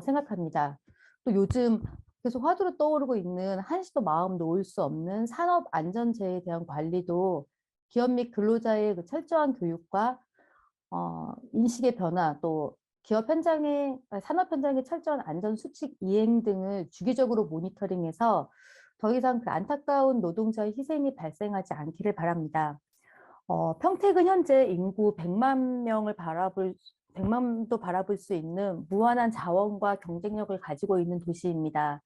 생각합니다. 또 요즘 계속 화두로 떠오르고 있는 한시도 마음 놓을 수 없는 산업 안전재해에 대한 관리도 기업 및 근로자의 그 철저한 교육과 인식의 변화, 또 기업 현장의 산업 현장의 철저한 안전 수칙 이행 등을 주기적으로 모니터링해서 더 이상 그 안타까운 노동자의 희생이 발생하지 않기를 바랍니다. 평택은 현재 인구 100만도 바라볼 수 있는 무한한 자원과 경쟁력을 가지고 있는 도시입니다.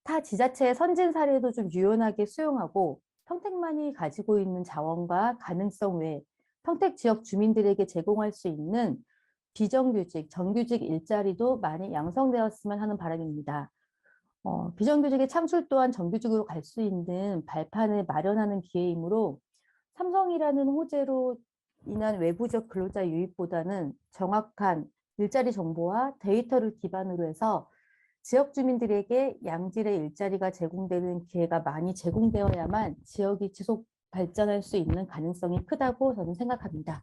타 지자체의 선진 사례도 좀 유연하게 수용하고 평택만이 가지고 있는 자원과 가능성 외에 평택 지역 주민들에게 제공할 수 있는 비정규직, 정규직 일자리도 많이 양성되었으면 하는 바람입니다. 비정규직의 창출 또한 정규직으로 갈 수 있는 발판을 마련하는 기회이므로 삼성이라는 호재로 인한 외부적 근로자 유입보다는 정확한 일자리 정보와 데이터를 기반으로 해서 지역 주민들에게 양질의 일자리가 제공되는 기회가 많이 제공되어야만 지역이 지속 발전할 수 있는 가능성이 크다고 저는 생각합니다.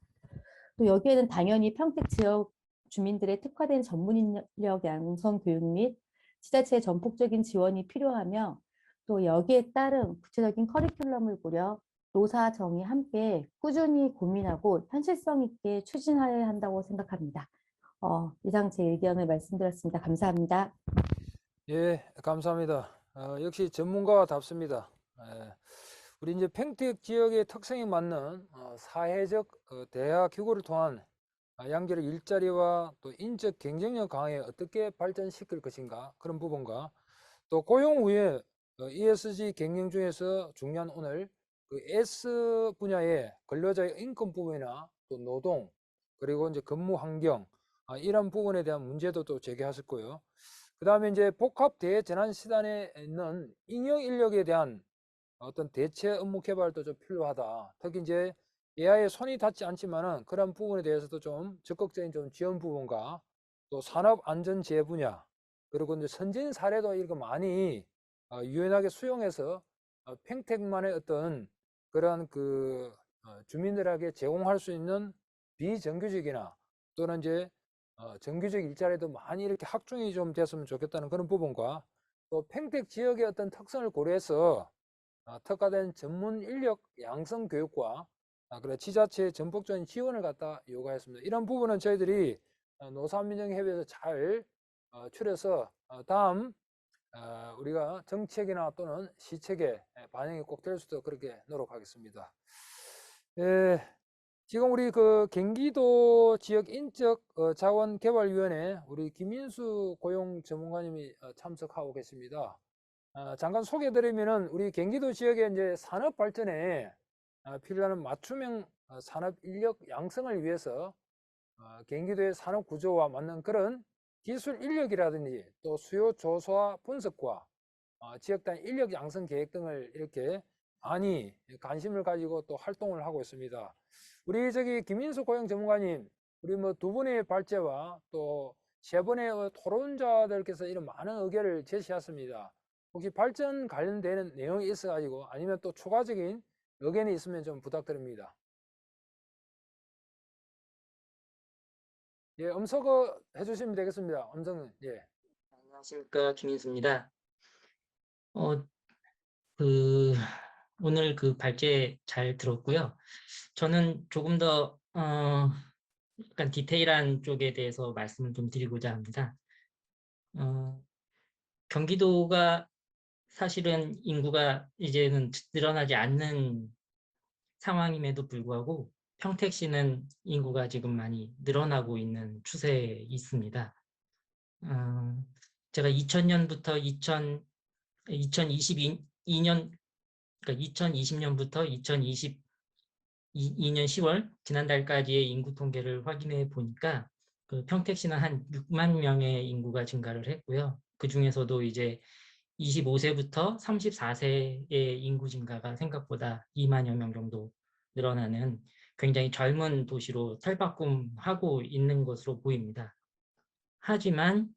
또 여기에는 당연히 평택 지역 주민들의 특화된 전문 인력 양성 교육 및 지자체의 전폭적인 지원이 필요하며 또 여기에 따른 구체적인 커리큘럼을 꾸려 노사 정이 함께 꾸준히 고민하고 현실성 있게 추진해야 한다고 생각합니다. 이상 제 의견을 말씀드렸습니다. 감사합니다. 예, 감사합니다. 역시 전문가답습니다. 예, 우리 이제 평택 지역의 특성에 맞는 사회적 대화 기구를 통한 양질의 일자리와 또 인적 경쟁력 강화에 어떻게 발전시킬 것인가 그런 부분과 또 고용 후에 ESG 경영 중에서 중요한 오늘 그 S 분야의 근로자의 인권 부분이나 또 노동 그리고 이제 근무 환경 이런 부분에 대한 문제도 또 제기하셨고요. 그 다음에 이제 복합 대재난 시단에 있는 인력 인력에 대한 어떤 대체 업무 개발도 좀 필요하다. 특히 이제 AI에 손이 닿지 않지만은 그런 부분에 대해서도 좀 적극적인 좀 지원 부분과 또 산업 안전재해 분야 그리고 이제 선진 사례도 이렇게 많이 유연하게 수용해서 평택만의 어떤 그런 그 주민들에게 제공할 수 있는 비정규직이나 또는 이제 정규직 일자리도 많이 이렇게 확충이 좀 됐으면 좋겠다는 그런 부분과 또 평택 지역의 어떤 특성을 고려해서 특화된 전문 인력 양성 교육과 그리고 지자체의 전폭적인 지원을 갖다 요구했습니다. 이런 부분은 저희들이 노사민정협의회에서 잘 추려서 다음 우리가 정책이나 또는 시책에 반영이 꼭 될 수 있도록 그렇게 노력하겠습니다. 지금 우리 그 경기도 지역 인적 자원개발위원회 우리 김인수 고용 전문가님이 참석하고 계십니다. 잠깐 소개해드리면은 우리 경기도 지역의 이제 산업 발전에 필요한 맞춤형 산업 인력 양성을 위해서 경기도의 산업 구조와 맞는 그런 기술 인력이라든지 또 수요 조사와 분석과 지역 단 인력 양성 계획 등을 이렇게 많이 관심을 가지고 또 활동을 하고 있습니다. 우리 저기 김인수 고용 전문가님, 우리 뭐 두 분의 발제와 또 세 분의 토론자들께서 이런 많은 의견을 제시했습니다. 혹시 발전 관련되는 내용이 있어가지고 아니면 또 추가적인 의견이 있으면 좀 부탁드립니다. 예, 음소거 해주시면 되겠습니다. 음성은 예. 안녕하십니까, 김인수입니다. 오늘 그 발제 잘 들었고요. 저는 조금 더 약간 디테일한 쪽에 대해서 말씀을 좀 드리고자 합니다. 경기도가 사실은 인구가 이제는 늘어나지 않는 상황임에도 불구하고 평택시는 인구가 지금 많이 늘어나고 있는 추세에 있습니다. 제가 2000년부터 2022년, 그러니까 2020년부터 2022년 10월 지난달까지의 인구 통계를 확인해 보니까 그 평택시는 한 6만 명의 인구가 증가를 했고요. 그 중에서도 이제 25세부터 34세의 인구 증가가 생각보다 2만여 명 정도 늘어나는 굉장히 젊은 도시로 탈바꿈하고 있는 것으로 보입니다. 하지만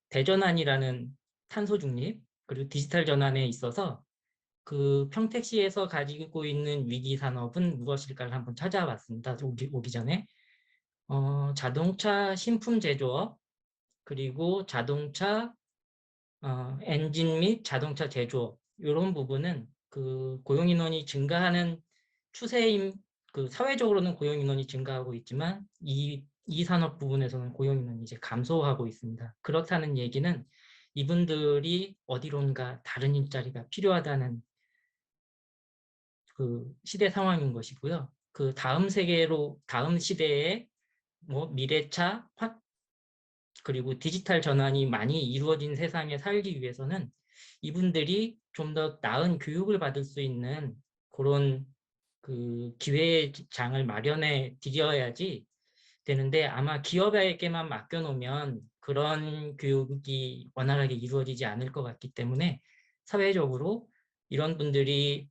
대전환이라는 탄소 중립 그리고 디지털 전환에 있어서 그 평택시에서 가지고 있는 위기 산업은 무엇일까를 한번 찾아봤습니다. 오기 전에 자동차 신품 제조업 그리고 자동차 엔진 및 자동차 제조업 이런 부분은 그 고용 인원이 증가하는 추세임 그 사회적으로는 고용 인원이 증가하고 있지만 이 산업 부분에서는 고용 인원이 이제 감소하고 있습니다. 그렇다는 얘기는 이분들이 어디론가 다른 일자리가 필요하다는 그 시대 상황인 것이고요. 그 다음 시대에 뭐 미래차, 그리고 디지털 전환이 많이 이루어진 세상에 살기 위해서는 이분들이 좀 더 나은 교육을 받을 수 있는 그런 그 기회의 장을 마련해 드려야지 되는데 아마 기업에게만 맡겨놓으면 그런 교육이 원활하게 이루어지지 않을 것 같기 때문에 사회적으로 이런 분들이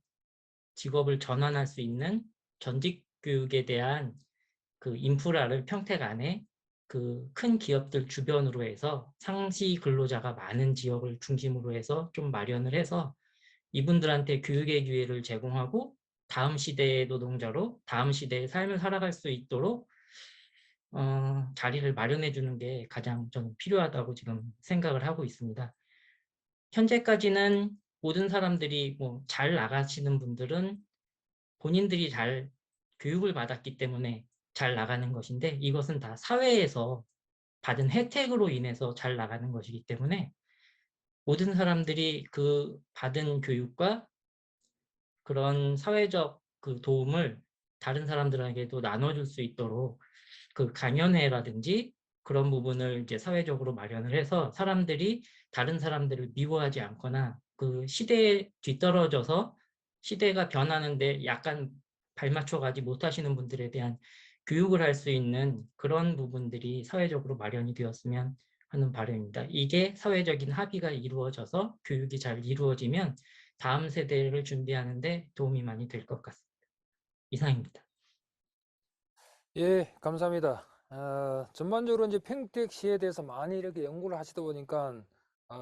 직업을 전환할 수 있는 전직 교육에 대한 그 인프라를 평택 안에 그 큰 기업들 주변으로 해서 상시 근로자가 많은 지역을 중심으로 해서 좀 마련을 해서 이분들한테 교육의 기회를 제공하고 다음 시대의 노동자로 다음 시대의 삶을 살아갈 수 있도록 자리를 마련해 주는 게 가장 저는 필요하다고 지금 생각을 하고 있습니다. 현재까지는 모든 사람들이 뭐 잘 나가시는 분들은 본인들이 잘 교육을 받았기 때문에 잘 나가는 것인데 이것은 다 사회에서 받은 혜택으로 인해서 잘 나가는 것이기 때문에 모든 사람들이 그 받은 교육과 그런 사회적 그 도움을 다른 사람들에게도 나눠줄 수 있도록 그 강연회라든지 그런 부분을 이제 사회적으로 마련을 해서 사람들이 다른 사람들을 미워하지 않거나 그 시대에 뒤떨어져서 시대가 변하는데 약간 발맞춰 가지 못하시는 분들에 대한 교육을 할 수 있는 그런 부분들이 사회적으로 마련이 되었으면 하는 바람입니다. 이게 사회적인 합의가 이루어져서 교육이 잘 이루어지면 다음 세대를 준비하는 데 도움이 많이 될 것 같습니다. 이상입니다. 예, 감사합니다. 전반적으로 이제 평택시에 대해서 많이 이렇게 연구를 하시다 보니까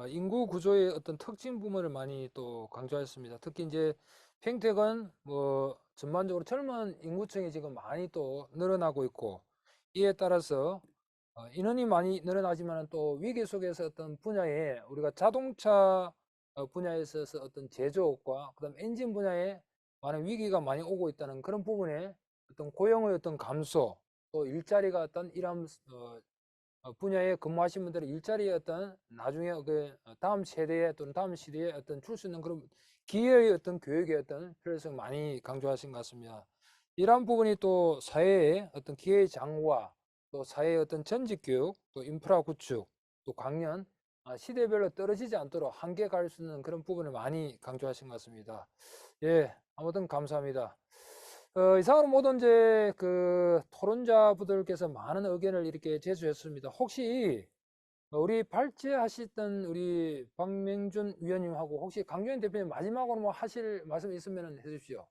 인구 구조의 어떤 특징 부분을 많이 또 강조하셨습니다. 특히 이제 평택은 뭐 전반적으로 젊은 인구층이 지금 많이 또 늘어나고 있고 이에 따라서 인원이 많이 늘어나지만 또 위기 속에서 어떤 분야에 우리가 자동차 분야에 있어서 어떤 제조업과 그다음 엔진 분야에 많은 위기가 많이 오고 있다는 그런 부분에 어떤 고용의 어떤 감소, 또 일자리가 어떤 이런 분야에 근무하신 분들의 일자리의 어떤 나중에 그 다음 세대에 또는 다음 시대에 어떤 줄 수 있는 그런 기회의 어떤 교육의 어떤 필요성을 많이 강조하신 것 같습니다. 이러한 부분이 또 사회의 어떤 기회의 장과 또 사회의 어떤 전직 교육, 또 인프라 구축, 또 강연, 시대별로 떨어지지 않도록 함께 갈 수 있는 그런 부분을 많이 강조하신 것 같습니다. 예, 아무튼 감사합니다. 이상으로 모든 이제 그 토론자분들께서 많은 의견을 이렇게 제시했습니다. 혹시 우리 발제하시던 우리 박명준 위원님하고 혹시 강주현 대표님 마지막으로 뭐 하실 말씀 있으면 해주십시오.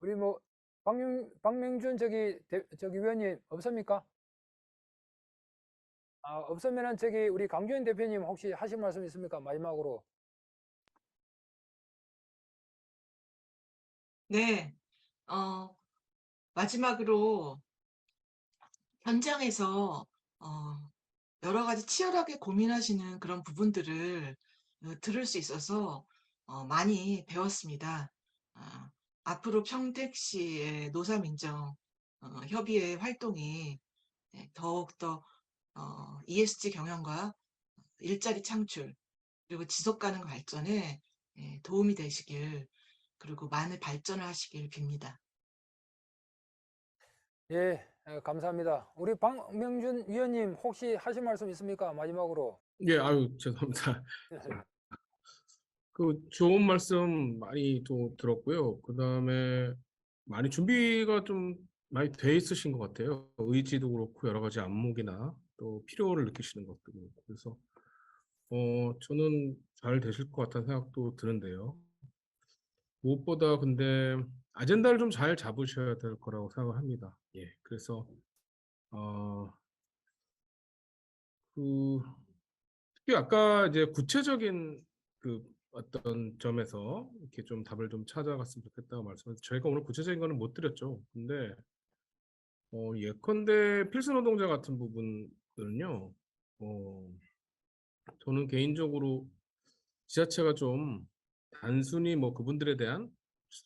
우리 뭐 박명준 저기 위원님 없습니까? 없으면은 저기 우리 강주현 대표님 혹시 하실 말씀 있습니까? 마지막으로. 네, 마지막으로 현장에서 여러 가지 치열하게 고민하시는 그런 부분들을 들을 수 있어서 많이 배웠습니다. 아, 앞으로 평택시의 노사민정 협의회 활동이 더욱더 ESG 경영과 일자리 창출 그리고 지속 가능 발전에 도움이 되시길 그리고 많은 발전을 하시길 빕니다. 예, 감사합니다. 우리 박명준 위원님 혹시 하실 말씀 있습니까? 마지막으로. 예, 아유, 죄송합니다. 그 좋은 말씀 많이 또 들었고요. 그 다음에 많이 준비가 좀 많이 돼 있으신 것 같아요. 의지도 그렇고 여러 가지 안목이나 또 필요를 느끼시는 것도 그렇고. 그래서 저는 잘 되실 것 같다는 생각도 드는데요. 무엇보다 근데 아젠다를 좀 잘 잡으셔야 될 거라고 생각합니다. 예, 그래서 어, 그 특히 아까 이제 구체적인 그 어떤 점에서 이렇게 좀 답을 좀 찾아갔으면 좋겠다고 말씀해서 저희가 오늘 구체적인 거는 못 드렸죠. 근데 예컨대 필수 노동자 같은 부분들은요. 어, 저는 개인적으로 지자체가 좀 단순히 뭐 그분들에 대한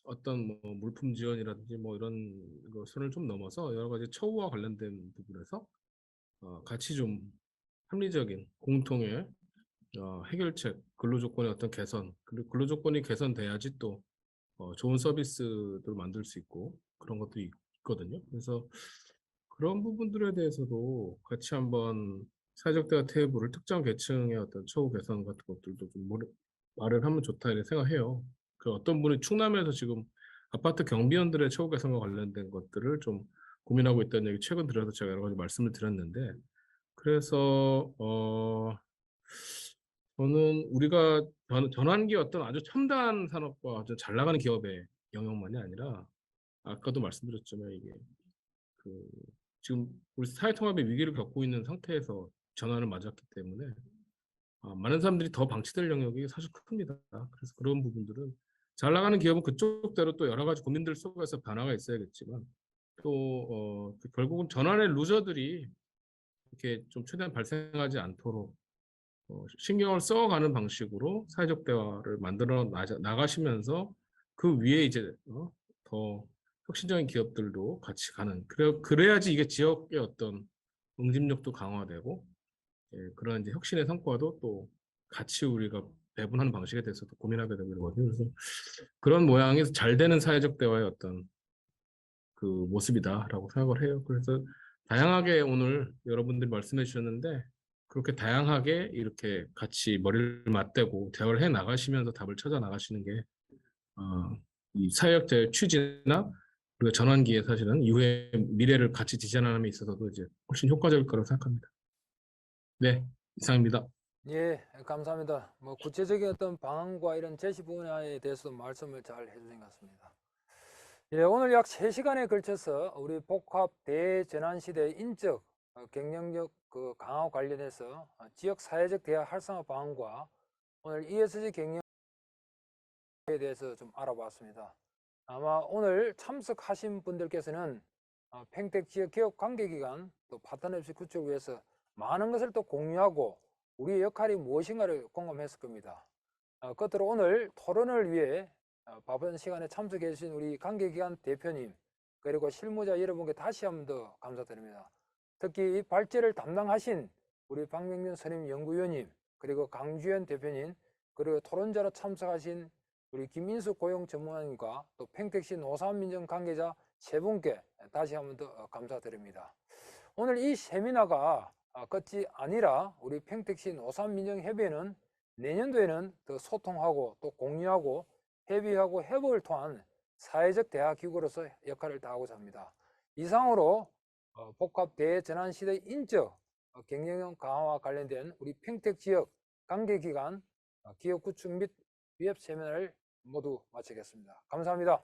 어떤 뭐 물품 지원이라든지 뭐 이런 것을 좀 넘어서 여러 가지 처우와 관련된 부분에서 같이 좀 합리적인 공통의 해결책, 근로조건의 어떤 개선, 그리고 근로조건이 개선돼야지 또 좋은 서비스를 만들 수 있고 그런 것도 있거든요. 그래서 그런 부분들에 대해서도 같이 한번 사회적 대화 테이블을 특정 계층의 어떤 처우 개선 같은 것들도 좀 말을 하면 좋다 이렇게 생각해요. 그 어떤 분이 충남에서 지금 아파트 경비원들의 처우 개선과 관련된 것들을 좀 고민하고 있다는 얘기 최근 들어서 제가 여러 가지 말씀을 드렸는데, 그래서 저는 우리가 전환기 어떤 아주 첨단 산업과 아주 잘 나가는 기업의 영역만이 아니라, 아까도 말씀드렸지만 이게 그 지금 우리 사회통합의 위기를 겪고 있는 상태에서 전환을 맞았기 때문에 많은 사람들이 더 방치될 영역이 사실 큽니다. 그래서 그런 부분들은 잘 나가는 기업은 그쪽대로 또 여러 가지 고민들 속에서 변화가 있어야겠지만, 또 결국은 전환의 루저들이 이렇게 좀 최대한 발생하지 않도록 신경을 써가는 방식으로 사회적 대화를 만들어 나가시면서 그 위에 이제 더 혁신적인 기업들도 같이 가는, 그래야지 이게 지역의 어떤 응집력도 강화되고, 그런 이제 혁신의 성과도 또 같이 우리가 배분하는 방식에 대해서도 고민하게 되고 이러거든요. 그래서 그런 모양에서 잘 되는 사회적 대화의 어떤 그 모습이다라고 생각을 해요. 그래서 다양하게 오늘 여러분들이 말씀해 주셨는데, 그렇게 다양하게 이렇게 같이 머리를 맞대고 대화를 해 나가시면서 답을 찾아 나가시는 게 이 사회적 대화 취지나 우리가 전환기에 사실은 이후의 미래를 같이 디자인하는 데 있어서도 이제 훨씬 효과적일 거라고 생각합니다. 네, 이상입니다. 예, 감사합니다. 뭐 구체적인 어떤 방안과 이런 제시 분야에 대해서도 말씀을 잘 해주신 것 같습니다. 예, 오늘 약 3시간에 걸쳐서 우리 복합 대전환시대 인적 경영력 강화 관련해서 지역 사회적 대화 활성화 방안과 오늘 ESG 경영에 대해서 좀 알아봤습니다. 아마 오늘 참석하신 분들께서는 평택 지역 기업 관계기관 또 파트너십 구축을 위해서 많은 것을 또 공유하고 우리의 역할이 무엇인가를 공감했을 겁니다. 끝으로 오늘 토론을 위해 바쁜 시간에 참석해 주신 우리 관계기관 대표님 그리고 실무자 여러분께 다시 한 번 더 감사드립니다. 특히 이 발제를 담당하신 우리 박명준 선임연구위원님 그리고 강주현 대표님 그리고 토론자로 참석하신 우리 김인숙 고용전문가님과 또 평택시 노사민정 관계자 세 분께 다시 한 번 더 감사드립니다. 오늘 이 세미나가 끝이 아니라 우리 평택시 노사민정협의회는 내년도에는 더 소통하고 또 공유하고 협의하고 협업을 통한 사회적 대화기구로서 역할을 다하고자 합니다. 이상으로 복합 대전환시대 인적 경영력 강화와 관련된 우리 평택 지역 관계기관 기업 구축 및 위협 세미나를 모두 마치겠습니다. 감사합니다.